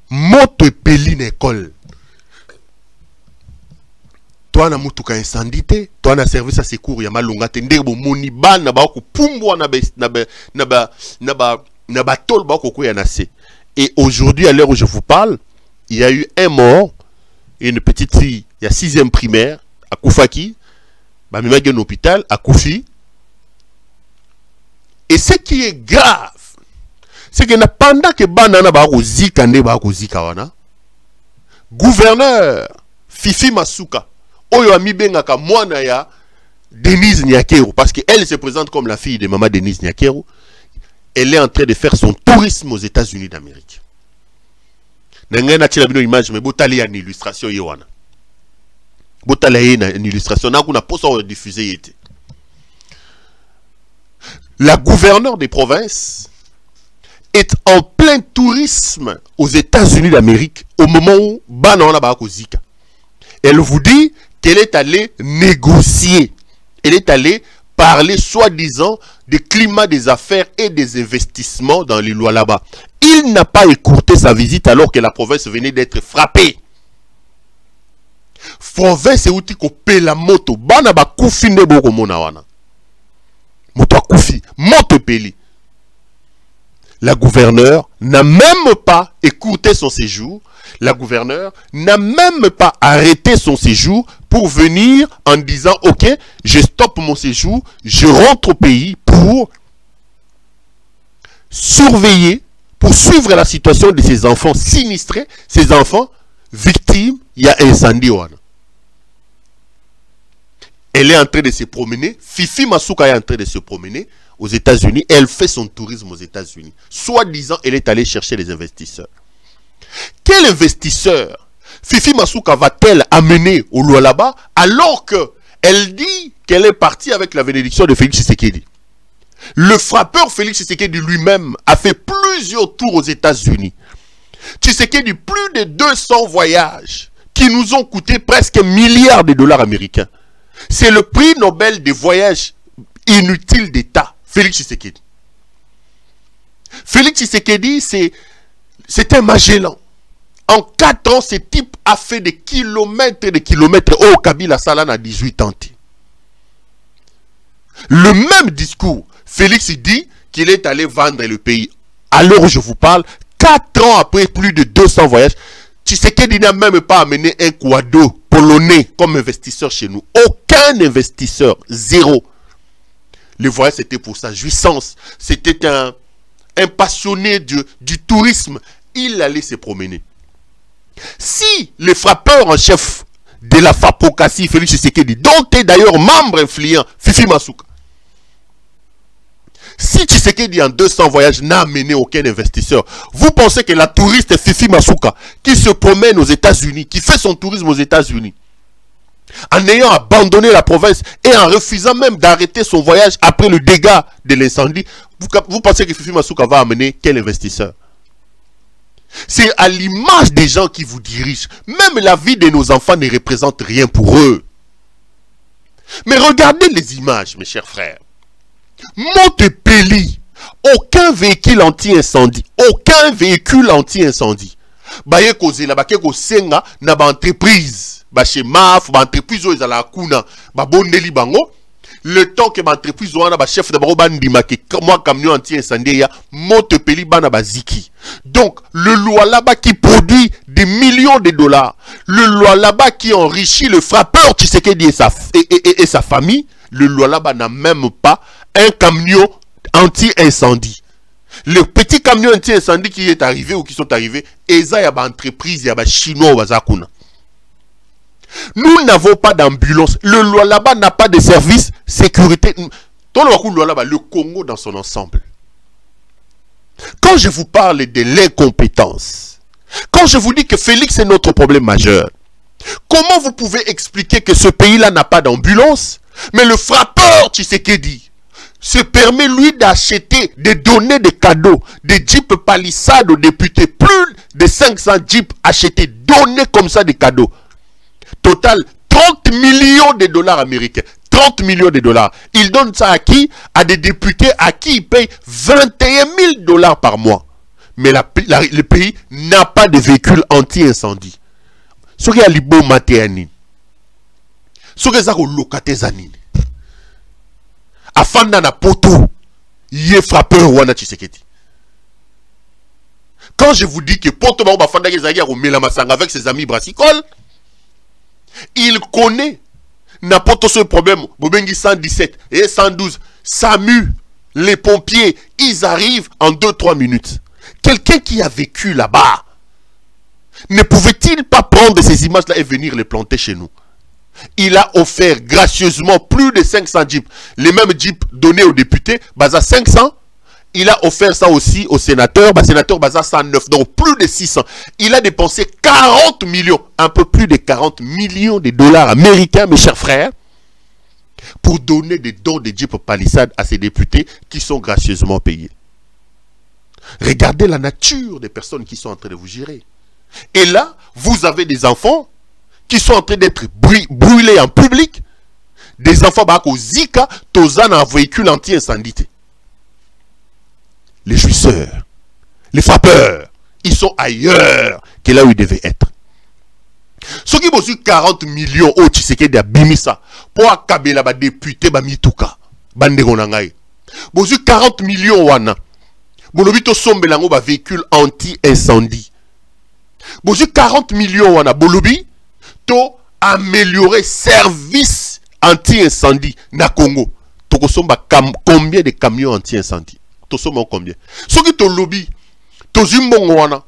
Moto epeli na école. Toi na mutuka incendie te, toi na service à secours ya malunga te ndebo moni bana ba ko pumbwa na ba tol ba ko ya na se. Et aujourd'hui, à l'heure où je vous parle, il y a eu un mort et une petite fille, il y a 6e primaire, à Koufaki, bah, même un hôpital, à Koufi. Et ce qui est grave, c'est que pendant que banana ba ko zika ne ba ko zika wana, gouverneur Fifi Masuka, oyo amibengaka mwana ya Denise Nyakero, parce qu'elle se présente comme la fille de maman Denise Nyakero. Elle est en train de faire son tourisme aux États-Unis d'Amérique. N'engana tila bino image mais botali une illustration yowana. Botali une illustration na kuna posa diffuser yete. La gouverneure des provinces est en plein tourisme aux États-Unis d'Amérique au moment où banana ba kozika. Elle vous dit qu'elle est allée négocier. Elle est allée parler soi-disant du climat des affaires et des investissements dans les lois là-bas. Il n'a pas écourté sa visite alors que la province venait d'être frappée. Province est ko pe la moto. Bana ba kufi ne boko mona wana. Moto kufi, moto peli. La gouverneure n'a même pas écourté son séjour. La gouverneure n'a même pas arrêté son séjour pour venir en disant « Ok, je stoppe mon séjour, je rentre au pays pour surveiller, pour suivre la situation de ces enfants sinistrés, ces enfants victimes, il y a un incendie. » Elle est en train de se promener, Fifi Masuka est en train de se promener aux États-Unis, elle fait son tourisme aux États-Unis. Soi-disant, elle est allée chercher les investisseurs. Quel investisseur Fifi Masuka va-t-elle amener au Lualaba alors qu'elle dit qu'elle est partie avec la bénédiction de Félix Tshisekedi? Le frappeur Félix Tshisekedi lui-même a fait plusieurs tours aux États-Unis. Tshisekedi, plus de 200 voyages qui nous ont coûté presque $1 milliard américains. C'est le prix Nobel des voyages inutiles d'État, Félix Tshisekedi. Félix Tshisekedi, c'est un Magellan. En 4 ans, ce type a fait des kilomètres et des kilomètres. Oh, Kabila Salan a 18 ans. Le même discours, Félix dit qu'il est allé vendre le pays. À l'heure où je vous parle, 4 ans après plus de 200 voyages, Tshisekedi n'a même pas amené un quado polonais comme investisseur chez nous. Aucun investisseur, zéro. Le voyage, c'était pour sa jouissance. C'était un passionné du tourisme. Il allait se promener. Si le frappeur en chef de la FAPOCASI, Félix Tshisekedi, dont est d'ailleurs membre influent, Fifi Masuka, si Tshisekedi en 200 voyages n'a amené aucun investisseur, vous pensez que la touriste Fifi Masuka, qui se promène aux États-Unis, qui fait son tourisme aux États-Unis, en ayant abandonné la province et en refusant même d'arrêter son voyage après le dégât de l'incendie, vous pensez que Fifi Masuka va amener quel investisseur? C'est à l'image des gens qui vous dirigent. Même la vie de nos enfants ne représente rien pour eux. Mais regardez les images, mes chers frères. Montepelli, aucun véhicule anti-incendie. Aucun véhicule anti-incendie. Baye koze la bake ko senga na ba entreprise. Ba chez MAF, ba entreprise o ezala kuna, ba bondeli bango. Le temps que ma entreprise wana ba chef de bandima ke moi camion anti-incendie ya Montepelli bana baziki. Donc le Lualaba qui produit des millions de dollars, le Lualaba qui enrichit le frappeur Tshisekedi et sa famille, le Lualaba n'a même pas un camion anti-incendie. Le petit camion anti-incendie qui est arrivé ou qui sont arrivés, eza ya ba entreprise ya ba chinois wazakuna. Nous n'avons pas d'ambulance. Le Lualaba n'a pas de service sécurité. Le Congo dans son ensemble. Quand je vous parle de l'incompétence, quand je vous dis que Félix est notre problème majeur, comment vous pouvez expliquer que ce pays-là n'a pas d'ambulance, mais le frappeur Tshisekedi, se permet lui d'acheter, de donner des cadeaux, des jeeps palissades aux députés, plus de 500 jeeps achetés, donnés comme ça des cadeaux. Total, 30 millions de dollars américains. 30 millions de dollars. Il donne ça à qui? À des députés à qui il paye 21 000 dollars par mois. Mais le pays n'a pas de véhicule anti-incendie. Ce qui est libo matéani. Ce qui est locataire zanine. Afanda na poto, yé frappeur wana Tshisekedi. Quand je vous dis que poto ba afanda kezaki ko mela masanga avec ses amis brassicoles, il connaît n'importe ce problème. Bobengi 117 et 112, SAMU, les pompiers, ils arrivent en 2-3 minutes. Quelqu'un qui a vécu là-bas ne pouvait-il pas prendre ces images-là et venir les planter chez nous? Il a offert gracieusement plus de 500 jeeps. Les mêmes jeeps donnés aux députés, Baza 500. Il a offert ça aussi aux sénateurs. Sénateur Baza 109, donc plus de 600. Il a dépensé 40 millions, un peu plus de 40 millions de dollars américains, mes chers frères, pour donner des dons de jeeps palissades à ces députés qui sont gracieusement payés. Regardez la nature des personnes qui sont en train de vous gérer. Et là, vous avez des enfants qui sont en train d'être brûlés en public, des enfants au Zika, Tozan en véhicule anti-incendie. Les jouisseurs, les frappeurs, ils sont ailleurs que là où ils devaient être. Ceux qui ont reçu 40 millions au Tshisekedi à Bimisa pour akabela ba député ba mituka bandeko na ngai. Bozu 40 millions wana. Bolobito sombelango ba véhicule anti-incendie. Bozu 40 millions wana bolobi to améliorer service anti-incendie na Congo. Toko somba combien de camions anti-incendie? To somba combien? Ce qui to lobby to zimbongo wana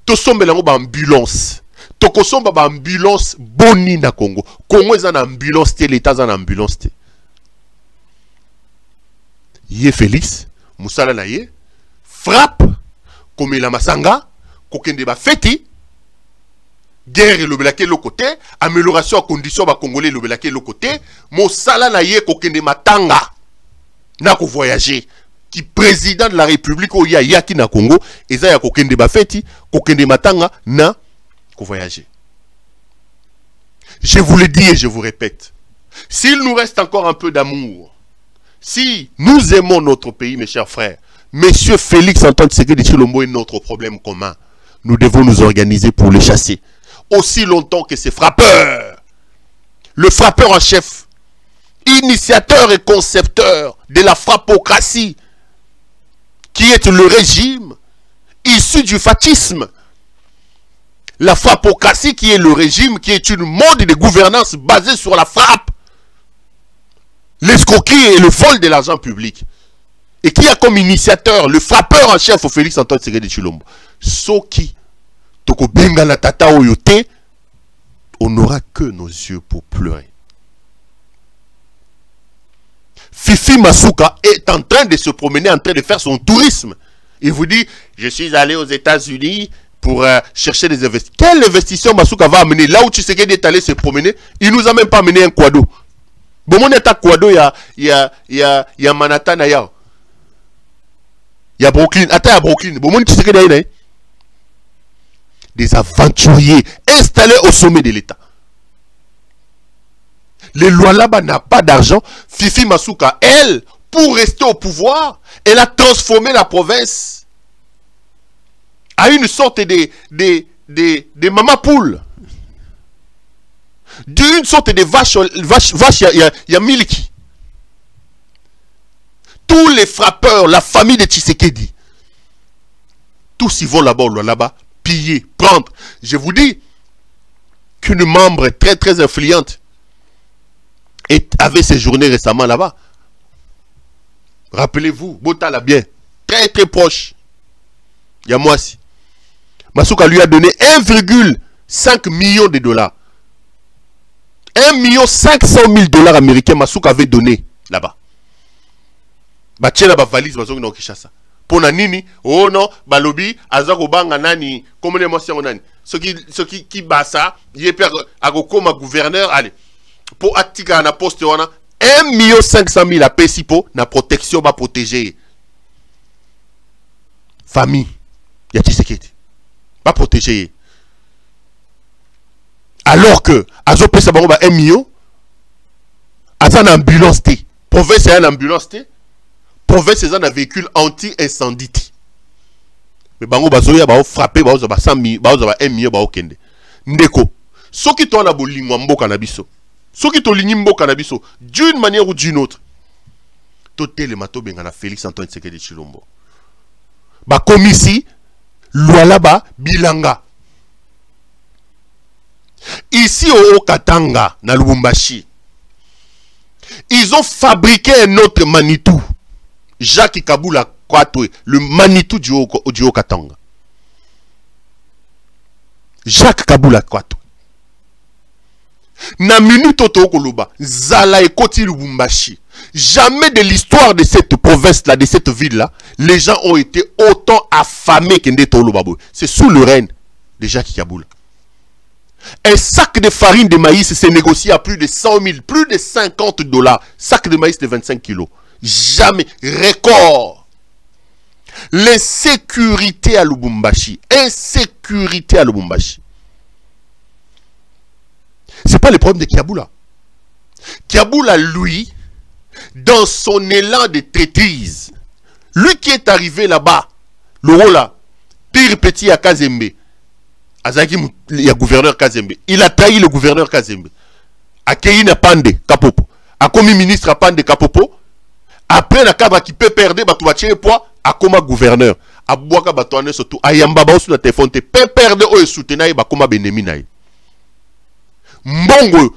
to sombelango ba ambulance. Toko somba ba ambulance boni na Congo. Congo est en ambulance te, l'État est en ambulance te. Yé Félix, Moussala na ye, frappe, comme la masanga, kokende ba feti, guerre le belake le côté, amélioration à condition ba congolais le belake le côté, Moussala na ye kokende matanga, na ko voyager, qui président de la République au yaki na Congo, et ça ya kokende ba feti, kokende matanga na voyager. Je vous le dis et je vous répète, s'il nous reste encore un peu d'amour, si nous aimons notre pays, mes chers frères, Monsieur Félix Antoine Tshisekedi Tshilombo est notre problème commun. Nous devons nous organiser pour le chasser. Aussi longtemps que ces frappeurs, le frappeur en chef, initiateur et concepteur de la frappocratie, qui est le régime issu du fascisme, la frappocratie qui est le régime, qui est une mode de gouvernance basée sur la frappe, l'escroquerie et le vol de l'argent public. Et qui a comme initiateur le frappeur en chef au Félix Antoine Tshisekedi Tshilombo. Soki, toko benga na tata oyote, on n'aura que nos yeux pour pleurer. Fifi Masuka est en train de se promener, en train de faire son tourisme. Il vous dit, je suis allé aux États-Unis pour chercher des investissements. Quel investisseur Masuka va amener? Là où Tshisekedi est allé se promener, il nous a même pas amené un quado. Bon, mon état quado, il y a Manhattan ailleurs. Il y a Brooklyn. Attends, il y a Brooklyn. Bon, mon Tshisekedi aille. Des aventuriers installés au sommet de l'État. Les lois là-bas n'ont pas d'argent. Fifi Masuka, elle, pour rester au pouvoir, elle a transformé la province à une sorte de maman poule. D'une sorte de vache, il y a Miliki. Tous les frappeurs, la famille de Tshisekedi, tous ils vont là-bas, piller, prendre. Je vous dis qu'une membre très très influente avait séjourné récemment là-bas. Rappelez-vous, Botala bien, très très proche. Il y a moi aussi. Masuka lui a donné 1,5 million de dollars. 1 500 000 dollars américains, Masuka avait donné là-bas. Bachela ba valise bazongi na Kinshasa. Pona nini? Oh non, balobi azako banga nani, comme les motions nani. Ce qui basa, yé père agokoma gouverneur, allez. Pour atika na poste wana, 1 500 000 à Pesipo, na protection va protéger. Famille. Il y a Tshisekedi. Va protéger. Alors que, Azo Pesa Bango 1 million, Aza une ambulance. Province est une ambulance. Province est un véhicule anti-incendie. Mais Bango Bazoya va frapper, va 100 000, va 1 million, va kende. Ndeko. Ce qui tourne à Bolingwa Mboka Nabiso. Ce qui tourne à Mboka Nabiso. D'une manière ou d'une autre. Tout le mato bengana Félix Antoine Tshisekedi Tshilombo. Ba komisi, Lualaba, Bilanga. Ici au Katanga, na Lubumbashi, ils ont fabriqué un autre Manitou. Jacques Kabula Kwatwe, le Manitou du Haut-Katanga. Jacques Kabula Kwatwe. Na minute Otokoloba, Zala et Koti Lubumbashi. Jamais de l'histoire de cette province-là, de cette ville-là, les gens ont été autant affamés qu'Inde Tolobabo. C'est sous le règne de Jacques Kabula. Un sac de farine de maïs s'est négocié à plus de 100 000, plus de 50 $. Sac de maïs de 25 kilos. Jamais. Record. L'insécurité à Lubumbashi. Insécurité à Lubumbashi. C'est pas le problème de Kiaboula. Kiaboula, lui, dans son élan de traîtrise, lui qui est arrivé là-bas, le rôle là, pire petit à Kazembe, il y a gouverneur Kazembe. Il a trahi le gouverneur Kazembe. Akeina Pande Kapopo. A commis ministre Pande Kapopo. Après, la cadre qui peut perdre, tu vas tirer poids. A comme gouverneur. A boaka batouane surtout. A yambaba aussi na téléphone. Tu peux perdre ou soutenir. Ba comme benemina. Mbongo.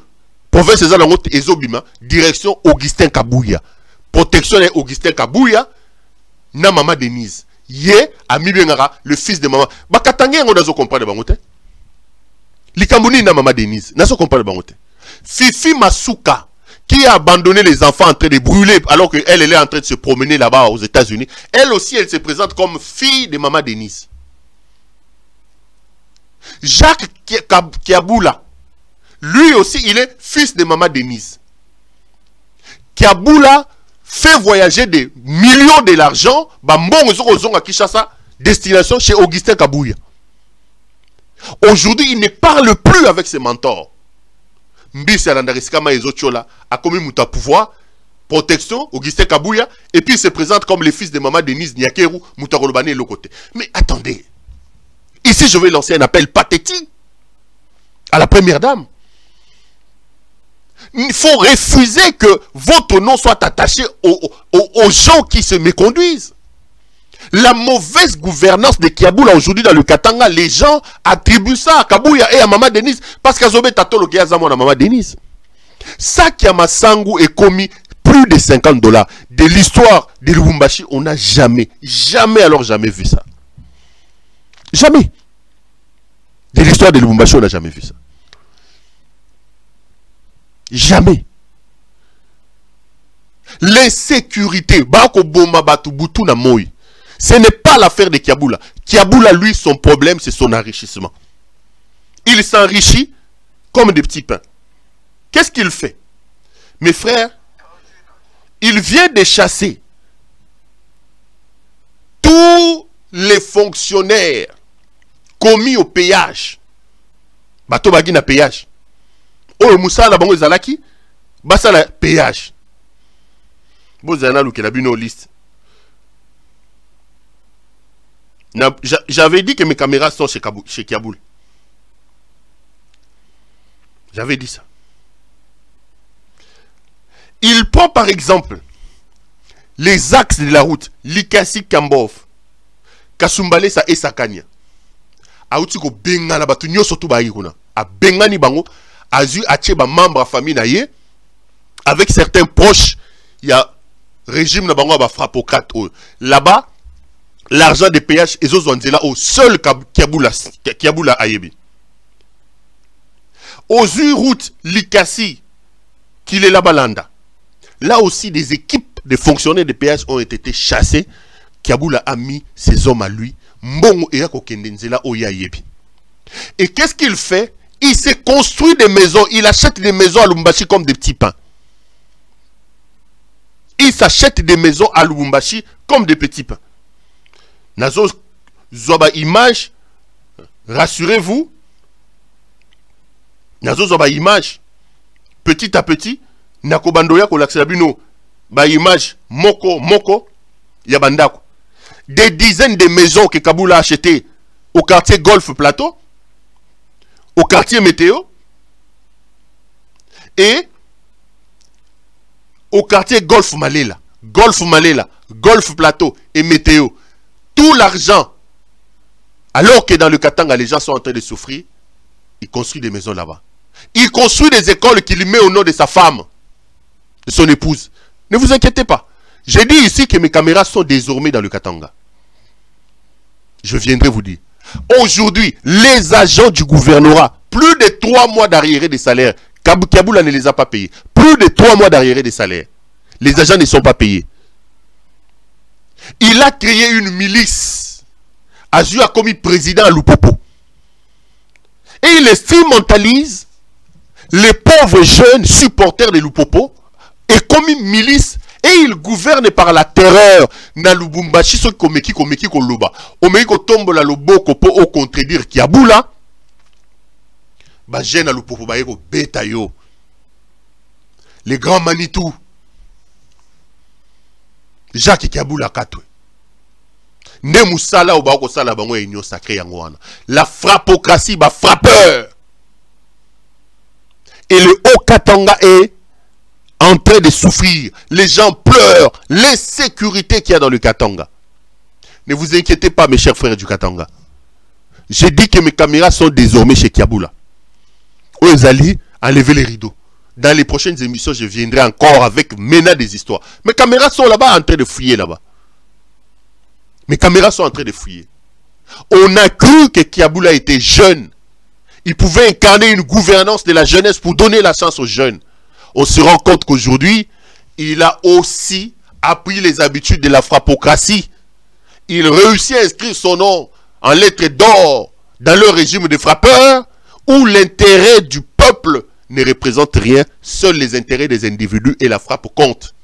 Province Zalangote Ezobima. Direction Augustin Kabouya. Protection Augustin Kabouya. Na maman Denise. Yé, ami Bengara, le fils de maman. Bakatangé, on a compris de Bangote. Likambouni na maman Denise. N'a pas compris de Bangote. Fifi Masuka, qui a abandonné les enfants en train de brûler, alors qu'elle est en train de se promener là-bas aux États-Unis. Elle aussi, elle se présente comme fille de maman Denise. Jacques Kiaboula, lui aussi, il est fils de maman Denise. Kiaboula fait voyager des millions de l'argent, à Kinshasa, destination chez Augustin Kabouya. Aujourd'hui, il ne parle plus avec ses mentors. Mbisi Alandariskama et Zotchola a commis Mouta pouvoir, protection, Augustin Kabouya, et puis il se présente comme le fils de maman Denise Nyakeru, Mouta Rolobani et l'autre côté. Mais attendez, ici je vais lancer un appel pathétique à la première dame. Il faut refuser que votre nom soit attaché aux gens qui se méconduisent. La mauvaise gouvernance de Kiaboula aujourd'hui dans le Katanga, les gens attribuent ça à Kabouya et à Maman Denise parce qu'Azobe Tatolo Giazamo à Maman Denise. Ça qui a Massangu est commis plus de 50 $. De l'histoire de Lubumbashi, on n'a jamais vu ça. Jamais. De l'histoire de Lubumbashi, on n'a jamais vu ça. Jamais. L'insécurité, ce n'est pas l'affaire de Kiaboula. Kiaboula, lui, son problème, c'est son enrichissement. Il s'enrichit comme des petits pains. Qu'est-ce qu'il fait? Mes frères, il vient de chasser tous les fonctionnaires commis au péage. Bato bagi na péage. Oh, Moussa la bango zalaki, basa la péage. Bozana luke la bino liste. J'avais dit que mes caméras sont chez Kiaboul. J'avais dit ça. Il prend par exemple les axes de la route Likasi Kambov, Kasumbalesa et Sakanya. Autiko bengana batu nyoso tu ba yikuna. A bengani bango azu ache ba membre famille na ye avec certains proches, il y a régime na bango ba frappocrate là-bas. L'argent des péages et là au seul Kiaboula Ayebi. Aux routes Likasi, qu'il est là-bas. Là aussi, des équipes de fonctionnaires de péages ont été chassés. Kiaboula a mis ses hommes à lui. Et qu'est-ce qu'il fait? Il s'est construit des maisons. Il achète des maisons à Lubumbashi comme des petits pains. Ils s'achètent des maisons à Lubumbashi comme des petits pains. Nazo Zoba image, rassurez-vous. Nazo Zoba image, petit à petit, Nakobandoya Kolakselabino, ba image, moko, Yabandako. Des dizaines de maisons que Kaboul a achetées au quartier Golf Plateau, au quartier Météo, et au quartier Golf Malela, Golf Plateau et Météo. Tout l'argent, alors que dans le Katanga, les gens sont en train de souffrir, il construit des maisons là-bas. Il construit des écoles qu'il met au nom de sa femme, de son épouse. Ne vous inquiétez pas. J'ai dit ici que mes caméras sont désormais dans le Katanga. Je viendrai vous dire. Aujourd'hui, les agents du gouvernorat, plus de 3 mois d'arriérés des salaires, Kaboula ne les a pas payés. Plus de 3 mois d'arriérés des salaires. Les agents ne sont pas payés. Il a créé une milice. Azu a commis président à Lupopo. Et il instrumentalise les pauvres jeunes supporters de Lupopo et commis milice. Et il gouverne par la terreur. Na Lubumbashi, ce komeki koloba. Omeki ko tombe la loboko po o contredire Kiaboula. Ba jeune à Lupopo ba yeko beta yo. Les grands Manitou. Jacques Kiaboula katwe. Ne musala ou ba ko sala bango union sacrée yangoana. La frappocratie ba frappeur. Et le Haut-Katanga est en train de souffrir. Les gens pleurent. L'insécurité qu'il y a dans le Katanga. Ne vous inquiétez pas, mes chers frères du Katanga. J'ai dit que mes caméras sont désormais chez Kiaboula. Ozali, enlevez les rideaux. Dans les prochaines émissions, je viendrai encore avec Mena des histoires. Mes caméras sont là-bas en train de fouiller là-bas. Mes caméras sont en train de fouiller. On a cru que Kiaboula était jeune. Il pouvait incarner une gouvernance de la jeunesse pour donner la chance aux jeunes. On se rend compte qu'aujourd'hui, il a aussi appris les habitudes de la frappocratie. Il réussit à inscrire son nom en lettres d'or dans le régime des frappeurs où l'intérêt du peuple ne représente rien. Seuls les intérêts des individus et la frappe comptent.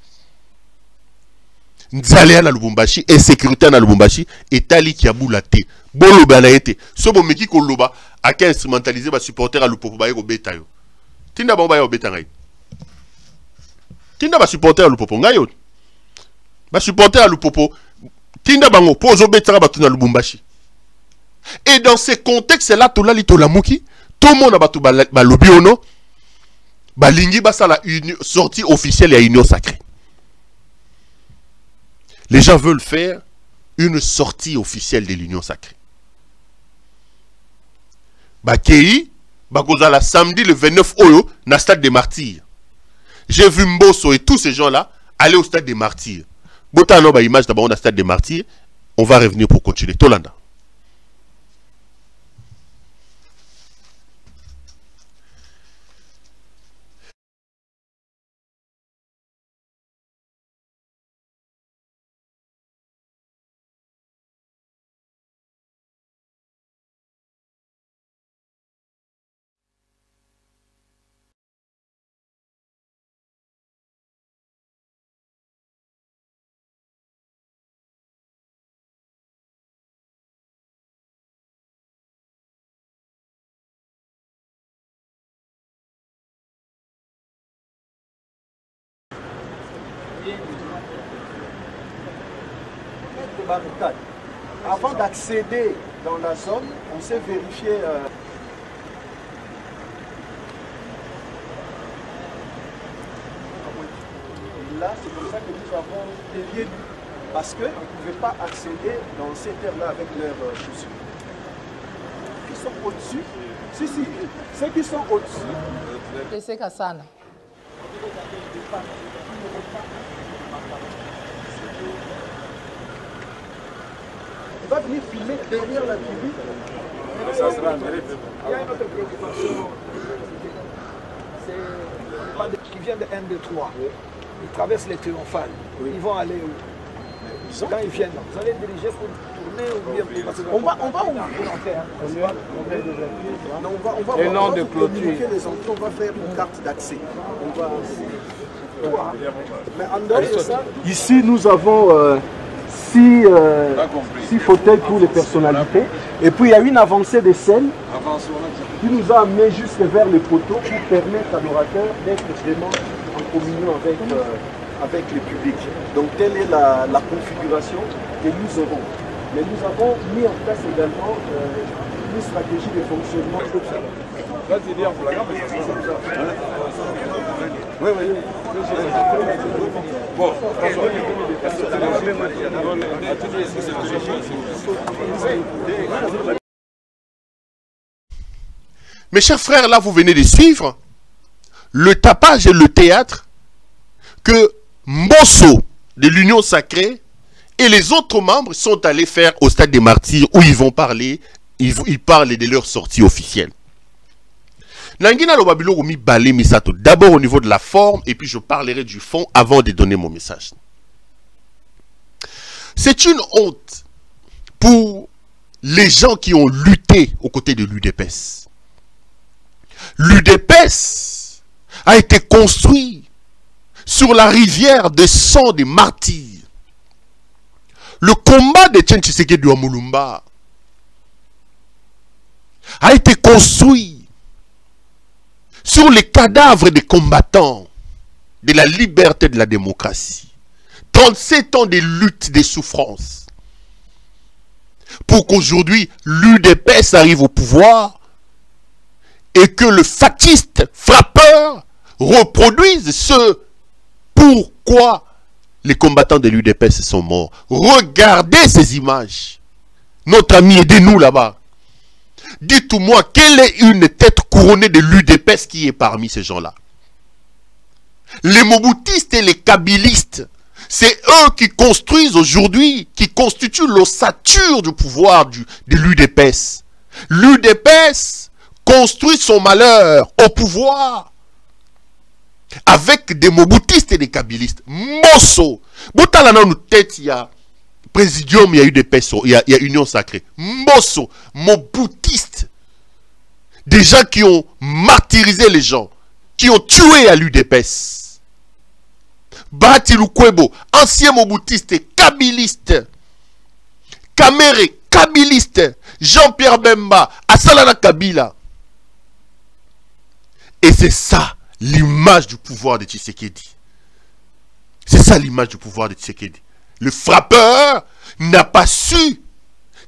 Nzalea na Lubumbashi, insécurité na Lubumbashi, Etali Kiaboula te. Boloba na ete. So bo meki koloba aka instrumentaliser ba supporter à Lupopo ba yeko beta yo. Tinda ba yo beta ngai. Tinda ba supporter à Lupopo ngai yo. Ba supporter à Lupopo. Tinda bango pozo beta ba tuna Lubumbashi. Et dans ces contextes-là, tout la muki, tout le monde a battu ba lobi ono. Ba lingi ba sa la sortie officielle et union sacrée. Les gens veulent faire une sortie officielle de l'union sacrée. Bakei, Bakozala samedi le 29 Oyo, na stade des martyrs. J'ai vu Mbosso et tous ces gens-là aller au stade des martyrs. Botano ba image d'abord au stade des martyrs. On va revenir pour continuer. Tolanda. Avant d'accéder dans la zone, on s'est vérifié. Là, c'est comme ça que nous avons dévié lui, parce qu'ils ne pouvaient pas accéder dans ces terres-là avec leurs chaussures. Ils sont au-dessus. Si, ceux qui sont au-dessus. C'est Kassana. Il va venir filmer derrière la tribu. Ça sera un mérite. Il y a une autre préoccupation. C'est qui vient de 1, 2, 3. Ils traversent les triomphales. Oui. Ils vont aller où? Quand ils viennent, vous allez diriger pour tourner ou bien pour... On va où? On va de clôture. Les entrées, on va faire une carte d'accès. On va... territoire. Mais en dehors de ça, ici nous avons 6 fauteuils pour les personnalités. Et puis il y a une avancée des scènes qui nous a amené jusque vers les poteaux pour permettre à l'orateur d'être vraiment en communion avec le public. Donc telle est la configuration que nous aurons. Mais nous avons mis en place également une stratégie de fonctionnement. Oui, oui. Bon. Mes chers frères, là vous venez de suivre le tapage et le théâtre que Mbosso de l'Union Sacrée et les autres membres sont allés faire au Stade des Martyrs où ils vont parler, ils parlent de leur sortie officielle. D'abord au niveau de la forme et puis je parlerai du fond avant de donner mon message. C'est une honte pour les gens qui ont lutté aux côtés de l'UDPS. L'UDPS a été construit sur la rivière de sang des martyrs. Le combat de Etienne Tshisekedi à Mulumba a été construit sur les cadavres des combattants de la liberté et de la démocratie. 37 ans de lutte, de souffrance. Pour qu'aujourd'hui, l'UDPS arrive au pouvoir et que le fatiste frappeur reproduise ce pourquoi les combattants de l'UDPS sont morts. Regardez ces images. Notre ami, aidez-nous là-bas. Dites-moi, quelle est une tête couronnée de l'UDPS qui est parmi ces gens-là? Les Mobutistes et les Kabylistes, c'est eux qui construisent aujourd'hui, qui constituent l'ossature du pouvoir de l'UDPS. L'UDPS construit son malheur au pouvoir avec des Mobutistes et des Kabylistes. Mbosso. Botala na nous tête, il y a Présidium, il y a UDPS, il y a Union Sacrée. Mbosso, Mobutiste. Des gens qui ont martyrisé les gens, qui ont tué à l'UDPS. Bahati Lukwebo, ancien Mobutiste et Kabyliste. Kamere, Kabyliste. Jean-Pierre Bemba, Assalana Kabila. Et c'est ça l'image du pouvoir de Tshisekedi. C'est ça l'image du pouvoir de Tshisekedi. Le frappeur n'a pas su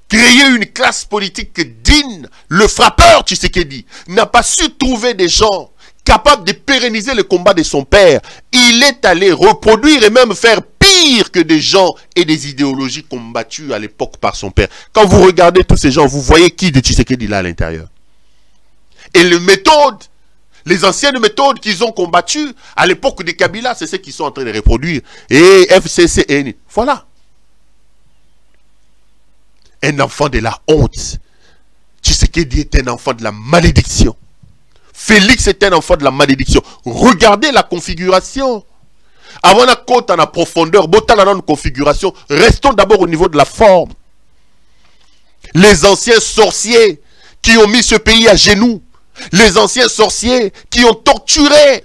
créer une classe politique digne. Le frappeur Tshisekedi n'a pas su trouver des gens capables de pérenniser le combat de son père. Il est allé reproduire et même faire pire que des gens et des idéologies combattues à l'époque par son père. Quand vous regardez tous ces gens, vous voyez qui de Tshisekedi là à l'intérieur. Et les méthodes, les anciennes méthodes qu'ils ont combattues à l'époque des Kabila, c'est ce qu'ils sont en train de reproduire. Et FCCN, voilà. Un enfant de la honte. Tshisekedi est un enfant de la malédiction. Félix est un enfant de la malédiction. Regardez la configuration. Avant la côte en profondeur, une configuration. Restons d'abord au niveau de la forme. Les anciens sorciers qui ont mis ce pays à genoux. Les anciens sorciers qui ont torturé,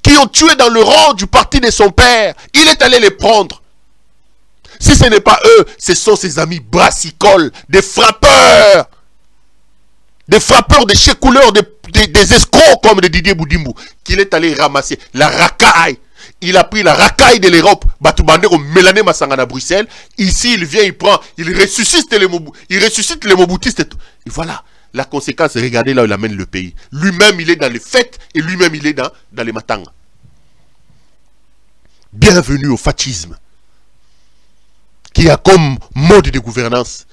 qui ont tué dans le rang du parti de son père. Il est allé les prendre. Si ce n'est pas eux, ce sont ses amis brassicoles, des frappeurs. Des frappeurs de chez couleurs, des escrocs comme de Didier Boudimou, qu'il est allé ramasser. La racaille. Il a pris la racaille de l'Europe, Batoubandero, Mélané Massangana, Bruxelles. Ici, il vient, il prend, il ressuscite les Mobutistes. Et voilà. La conséquence, regardez là où il amène le pays. Lui-même, il est dans les fêtes et lui-même, il est dans les matangas. Bienvenue au fascisme, qui a comme mode de gouvernance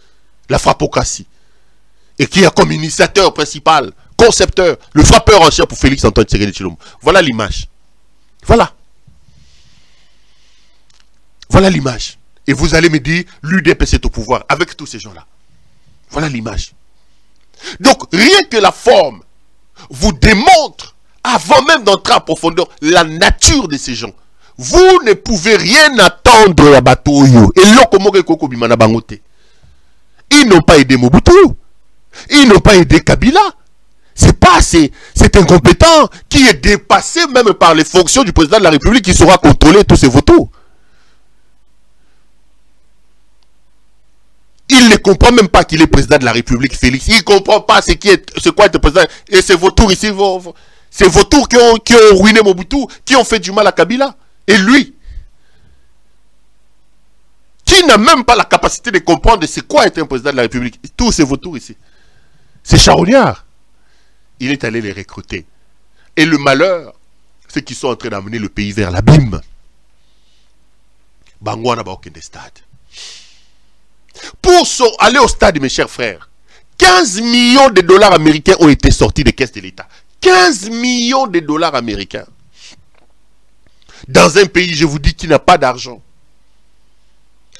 la frappocratie et qui a comme initiateur principal, concepteur, le frappeur en chef pour Félix Antoine Tshisekedi Tshilombo. Voilà l'image. Voilà. Voilà l'image. Et vous allez me dire, l'UDPS est au pouvoir avec tous ces gens-là. Voilà l'image. Donc, rien que la forme vous démontre, avant même d'entrer en profondeur, la nature de ces gens. Vous ne pouvez rien attendre à Batoyo. Et ils n'ont pas aidé Mobutu. Ils n'ont pas aidé Kabila. C'est incompétent qui est dépassé même par les fonctions du président de la République qui saura contrôler tous ces vautours. Il ne comprend même pas qu'il est président de la République, Félix. Il ne comprend pas c'est quoi être président. Et ces vautours ici, ces vautours qui ont ruiné Mobutu, qui ont fait du mal à Kabila. Et lui, qui n'a même pas la capacité de comprendre c'est quoi être un président de la République. Tous ces vautours ici. C'est charognard. Il est allé les recruter. Et le malheur, c'est qu'ils sont en train d'amener le pays vers l'abîme. Bangwana ba aucun stade. Pour aller au stade, mes chers frères, 15 millions de dollars américains ont été sortis des caisses de l'État. 15 millions de dollars américains. Dans un pays, je vous dis, qui n'a pas d'argent.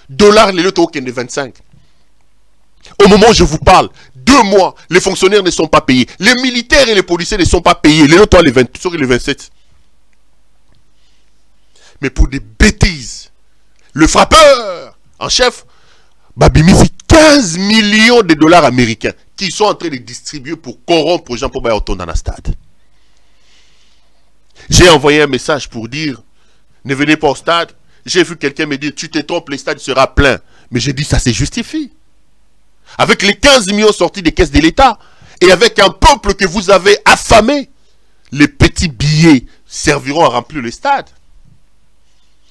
Dollars, les lotos de 25. Au moment où je vous parle, 2 mois, les fonctionnaires ne sont pas payés. Les militaires et les policiers ne sont pas payés. Les lotos, les 20, sur les 27. Mais pour des bêtises, le frappeur en chef, Babimisi, 15 millions de dollars américains qui sont en train de distribuer pour corrompre les gens pour aller dans le stade. J'ai envoyé un message pour dire, ne venez pas au stade. J'ai vu quelqu'un me dire, tu te trompes, le stade sera plein. Mais j'ai dit, ça se justifie. Avec les 15 millions sortis des caisses de l'État, et avec un peuple que vous avez affamé, les petits billets serviront à remplir le stade.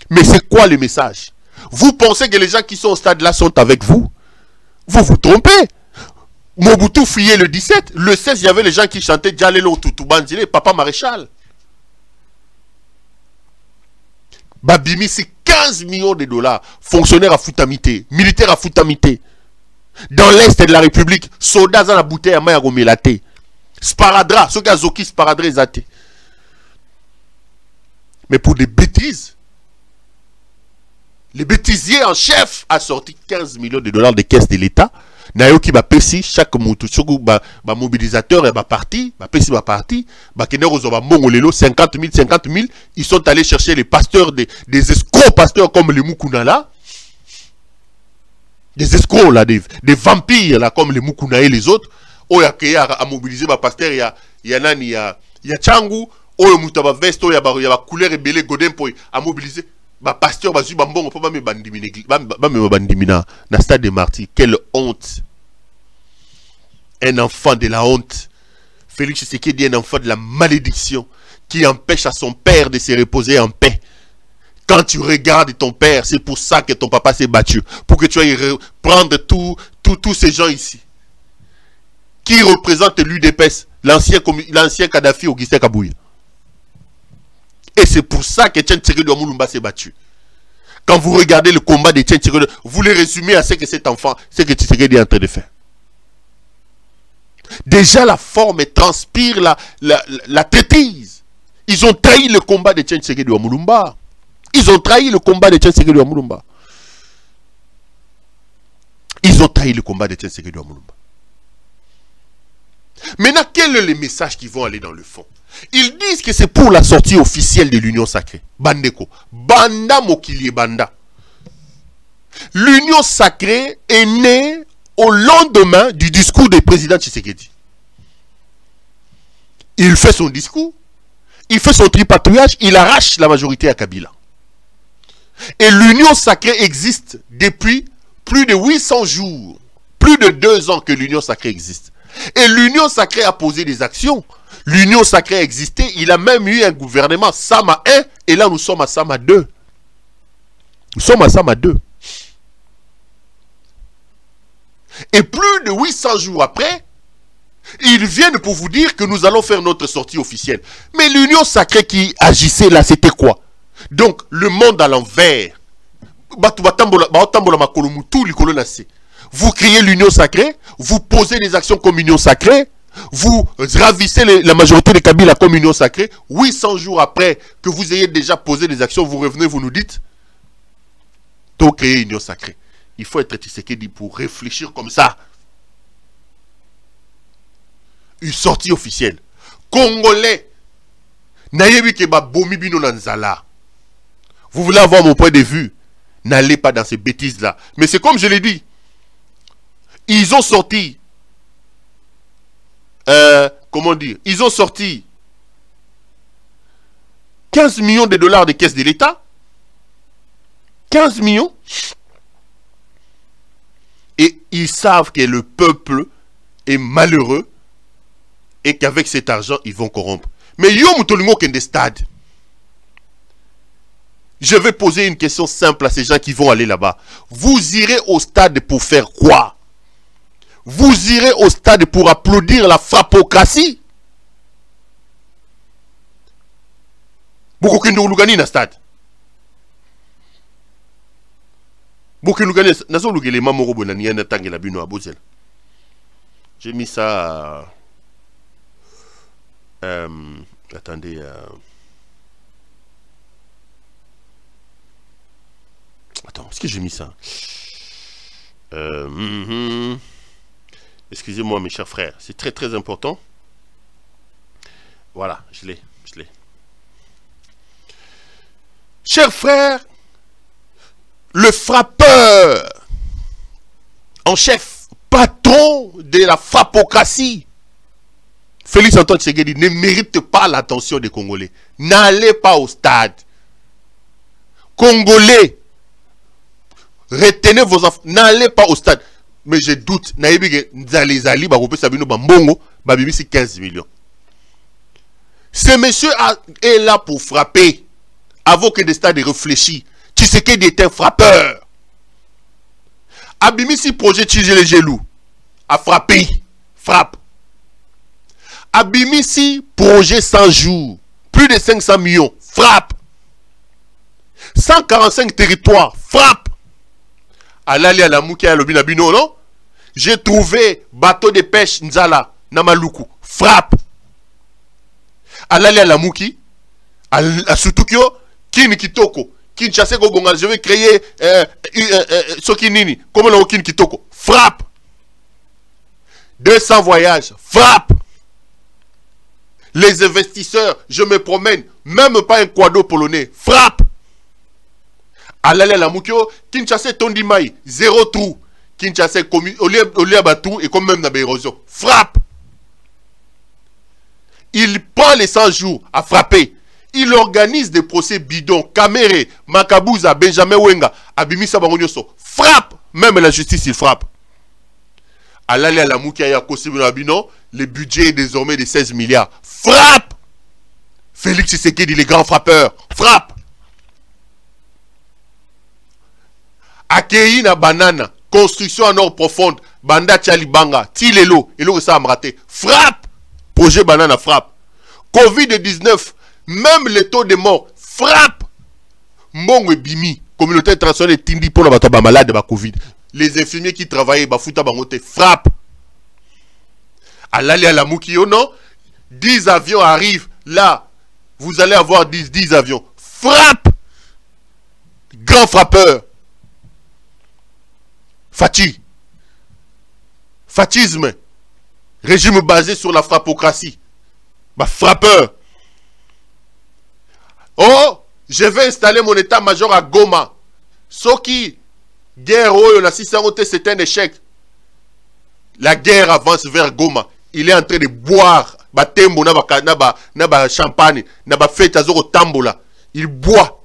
Mais c'est quoi le message? Vous pensez que les gens qui sont au stade là sont avec vous? Vous vous trompez. Mobutu fuyait le 17. Le 16, il y avait les gens qui chantaient Djalelo Tutu Banzile, Papa Maréchal. Babimi, c'est 15 millions de dollars. Fonctionnaires à Foutamité, militaires à Foutamité. Dans l'Est de la République, soldats à la bouteille à Maya Gomelate. Sparadra, ceux qui ont Zoki Sparadra Zate. Mais pour des bêtises, les bêtisiers en chef a sorti 15 millions de dollars des caisses de l'État. Nayoki ba pesi chaque mutuchoku ba mobilisateur et ba parti, ba pesi ba parti, ba kenero zo ba mongolelo 50 000, ils sont allés chercher les pasteurs des escrocs pasteurs comme les Mukunala. Des escrocs là, des vampires là comme les Mukuna et les autres. Oya a mobilisé ba pasteur ya nani ya Changu, oya mutaba veste oya ba couleur belé godin pour a mobilisé. Bah pasteur bazu bambongo pas me bandimina na stade des martyrs. Quelle honte. Un enfant de la honte. Félix Tshisekedi est un enfant de la malédiction qui empêche à son père de se reposer en paix. Quand tu regardes ton père, c'est pour ça que ton papa s'est battu, pour que tu ailles prendre tous ces gens ici qui représentent l'UDPS, l'ancien Kadhafi Augustin Kabouya. Et c'est pour ça que Etienne Tshisekedi Wamulumba s'est battu. Quand vous regardez le combat de Etienne Tshisekedi, vous le résumez à ce que cet enfant, ce que Tshisekedi est en train de faire. Déjà la forme transpire la traîtrise. Ils ont trahi le combat de Etienne Tshisekedi Wamulumba. Ils ont trahi le combat de Etienne Tshisekedi Wamulumba. Ils ont trahi le combat de Etienne Tshisekedi Wamulumba. Maintenant, quel est le message qui vont aller dans le fond? Ils disent que c'est pour la sortie officielle de l'Union sacrée. Bandeko. Banda Mokili Banda. L'Union sacrée est née au lendemain du discours du président Tshisekedi. Il fait son discours, il fait son tripatouillage, il arrache la majorité à Kabila. Et l'Union sacrée existe depuis plus de 800 jours. Plus de 2 ans que l'Union sacrée existe. Et l'Union sacrée a posé des actions. L'Union sacrée a existé. Il a même eu un gouvernement Sama 1. Et là, nous sommes à Sama 2. Nous sommes à Sama 2. Et plus de 800 jours après, ils viennent pour vous dire que nous allons faire notre sortie officielle. Mais l'Union sacrée qui agissait là, c'était quoi? Donc, le monde à l'envers. Vous créez l'Union sacrée, vous posez des actions comme Union sacrée, vous ravissez la majorité des Kabila comme Union sacrée. 800 jours après que vous ayez déjà posé des actions, vous revenez, vous nous dites, donc créer Union sacrée. Il faut être Tshisekedi pour réfléchir comme ça. Une sortie officielle. Congolais. Vous voulez avoir mon point de vue? N'allez pas dans ces bêtises-là. Mais c'est comme je l'ai dit. Ils ont sorti comment dire, ils ont sorti 15 millions de dollars des caisses de l'État. 15 millions. Et ils savent que le peuple est malheureux et qu'avec cet argent, ils vont corrompre. Mais yo mutolingo kende stade. Je vais poser une question simple à ces gens qui vont aller là-bas. Vous irez au stade pour faire quoi? Vous irez au stade pour applaudir la frappocratie? Beaucoup qui nous gagnent dans le stade. Beaucoup qui nous gagnent dans le stade. J'ai mis ça. Attendez. Attends, est-ce que j'ai mis ça? Excusez-moi mes chers frères, c'est très très important. Voilà, je l'ai. Chers frères, le frappeur en chef, patron de la frappocratie, Félix Antoine Tshisekedi, ne mérite pas l'attention des Congolais. N'allez pas au stade. Congolais, retenez vos enfants. N'allez pas au stade. Mais je doute. C'est 15 millions. Ce monsieur est là pour frapper. Avant que des stades réfléchissent. Tshisekedi est un frappeur. Abimisi projet Tchizé les Gelou. A frappé. Frappe. Abimisi projet 100 jours. Plus de 500 millions. Frappe. 145 territoires. Frappe. Alali à la Mouki à l'Obinabino, non? J'ai trouvé bateau de pêche Nzala, Namaluku. Frappe. Alali à la Mouki, à Sutukyo, Kin Kitoko, Kin Chasse Gobonga, je vais créer Sokinini, comme le Kin Kitoko. Frappe. 200 voyages. Frappe. Les investisseurs, je me promène, même pas un quado polonais. Frappe. Alali à la Moukio, Kinshasa Tondimai, 0 trou. Kinshasa Oliabatou et comme même dans l'érosion. Frappe. Il prend les 100 jours à frapper. Il organise des procès bidons. Kamere, Makabouza, Benjamin Wenga, Abimisa Bangonyoso. Frappe. Même la justice, il frappe. Alali à la Moukio, le budget est désormais de 16 milliards. Frappe. Félix Tshisekedi, les grands frappeurs. Frappe. Akei na banana, construction en or profonde, Banda Tchalibanga, Tilelo, et l'eau ça a raté. Frappe! Projet banana frappe. Covid-19, même le taux de mort, frappe! Mbongo Bimi, communauté internationale Tindi pour la malade de la Covid. Les infirmiers qui travaillaient, Bafuta Bangote, frappe! Alali à la Moukio, non? 10 avions arrivent, là, vous allez avoir 10 avions. Frappe! Grand frappeur! Fatisme. Régime basé sur la frappocratie. Bah, frappeur. Oh, je vais installer mon état-major à Goma. Ce qui, guerre, oh, on a 600 c'est un échec. La guerre avance vers Goma. Il est en train de boire. Bah, tembo, naba champagne, naba fête à zoro tambola. Il boit.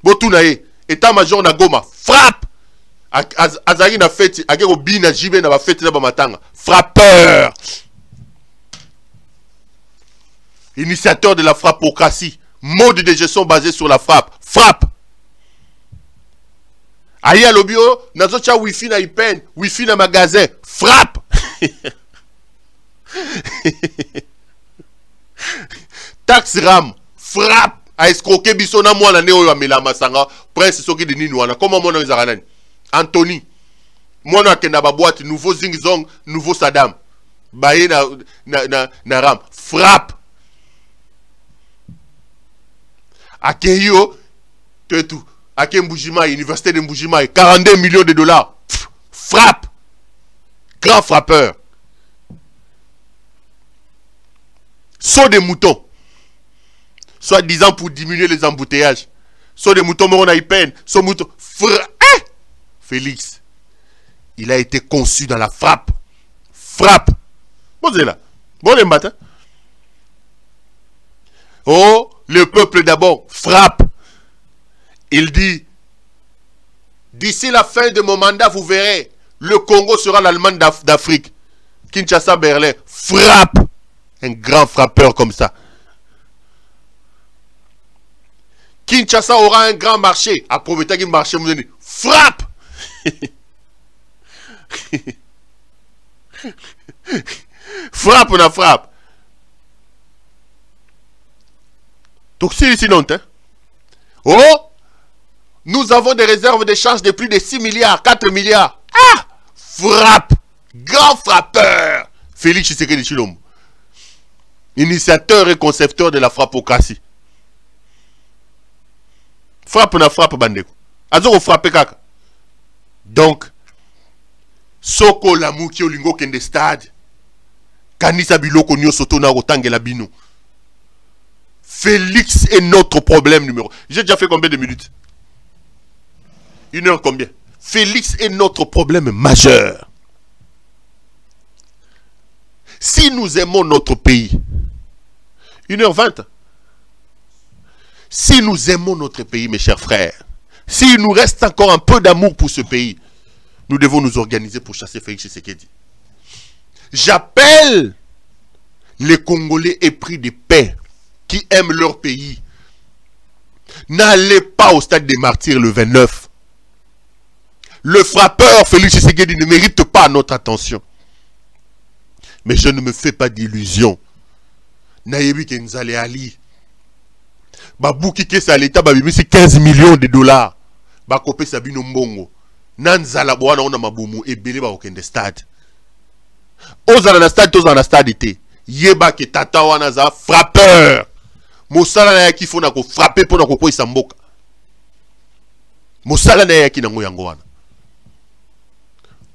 Botunae. État-major na Goma. Frappe. Azari na fête, agero bina jibe na ba fête na ba matanga. Frappeur. Initiateur de la frappocratie. Mode de gestion basé sur la frappe. Frappe. Aya lobio, nazo cha wifi na ipen, wifi na magasin. Frappe. Tax ram. Frappe. A escroquer biso na mwana ne oyo amela masanga. Prince soki de nini wana. Comment mona zaranani? Anthony, moi na kenda ba boîte nouveau Zingzong, nouveau Saddam. Baye na ram, frappe. Akeyo, tout. Ake Mbujima, université de Mbujima, 42 millions de dollars. Frappe. Grand frappeur. Saut des moutons. Soit disant pour diminuer les embouteillages. Saut des moutons, mais on a eu peine. Saut mouton. Félix, il a été conçu dans la frappe. Frappe. Bon, c'est là. Bon, les matins. Oh, le peuple d'abord frappe. Il dit, d'ici la fin de mon mandat, vous verrez, le Congo sera l'Allemagne d'Afrique. Kinshasa, Berlin, frappe. Un grand frappeur comme ça. Kinshasa aura un grand marché. Approuvez-vous qu'il marché, vous dites, frappe. Frappe, on a frappe. Donc c'est ici non, hein? Oh, nous avons des réserves d'échange de plus de 6 milliards, 4 milliards. Ah, frappe. Grand frappeur. Félix Tshisekedi Tshilombo. Initiateur et concepteur de la frappocratie. Frappe, on a frappe, bandeko. Azoko frappe kaka. Donc, Soko Lamuki Olingo Kende Stade. Kanisa Biloko Nyo Soto na Otangela Bino. Félix est notre problème numéro. J'ai déjà fait combien de minutes? 1 heure combien? Félix est notre problème majeur. Si nous aimons notre pays, 1h20. Si nous aimons notre pays, mes chers frères, s'il nous reste encore un peu d'amour pour ce pays, nous devons nous organiser pour chasser Félix Tshisekedi. J'appelle les Congolais épris de paix qui aiment leur pays. N'allez pas au stade des martyrs le 29. Le frappeur Félix Tshisekedi ne mérite pas notre attention. Mais je ne me fais pas d'illusions. Nayebi Kenzale Ali. Babouki Kesa l'État babimisi 15 millions de dollars. Bakopé Sabino Mbongo. Nanzala Boana on a maboumou et belé ba okende stade. Ozala na stade, ozala na stade été. Yeba ke tata wana za frappeur. Mosala na yaki fona ko frapper pona ko ko isamboka. Mosala na yaki na ngoyango wana.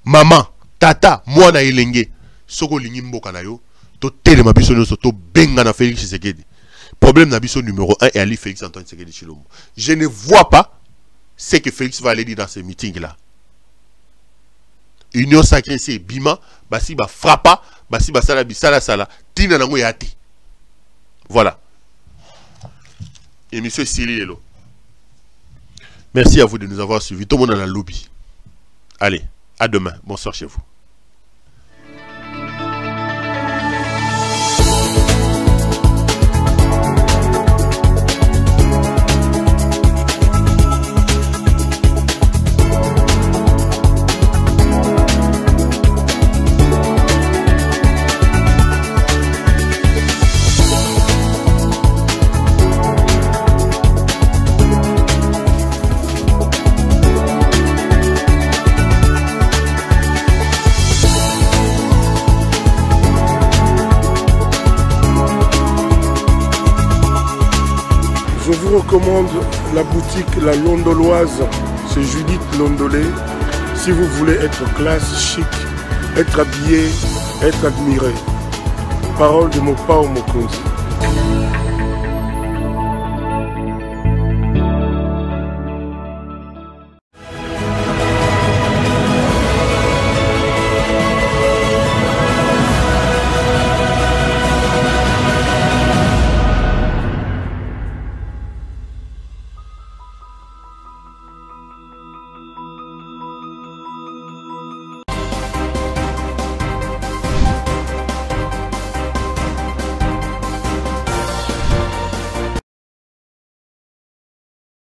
Maman, tata, mwana elenge. Soko lingi mboka na yo. To tele mabiso nyoso to benga na Félix Tshisekedi. Problème na biso numéro 1 est Ali Félix Antoine Tshisekedi Tshilombo. Je ne vois pas ce que Félix va aller dire dans ce meeting là. Union sacrée c'est bima, basi ba frappa, basi ba sala bisala sala, tina nango yati. Voilà. Émission Sili Lelo. Merci à vous de nous avoir suivis. Tout le monde dans la lobby. Allez, à demain. Bonsoir chez vous. Je vous recommande la boutique La Londoloise, c'est Judith Londolé. Si vous voulez être classe, chic, être habillé, être admiré. Parole de mon Pao Mokonzi.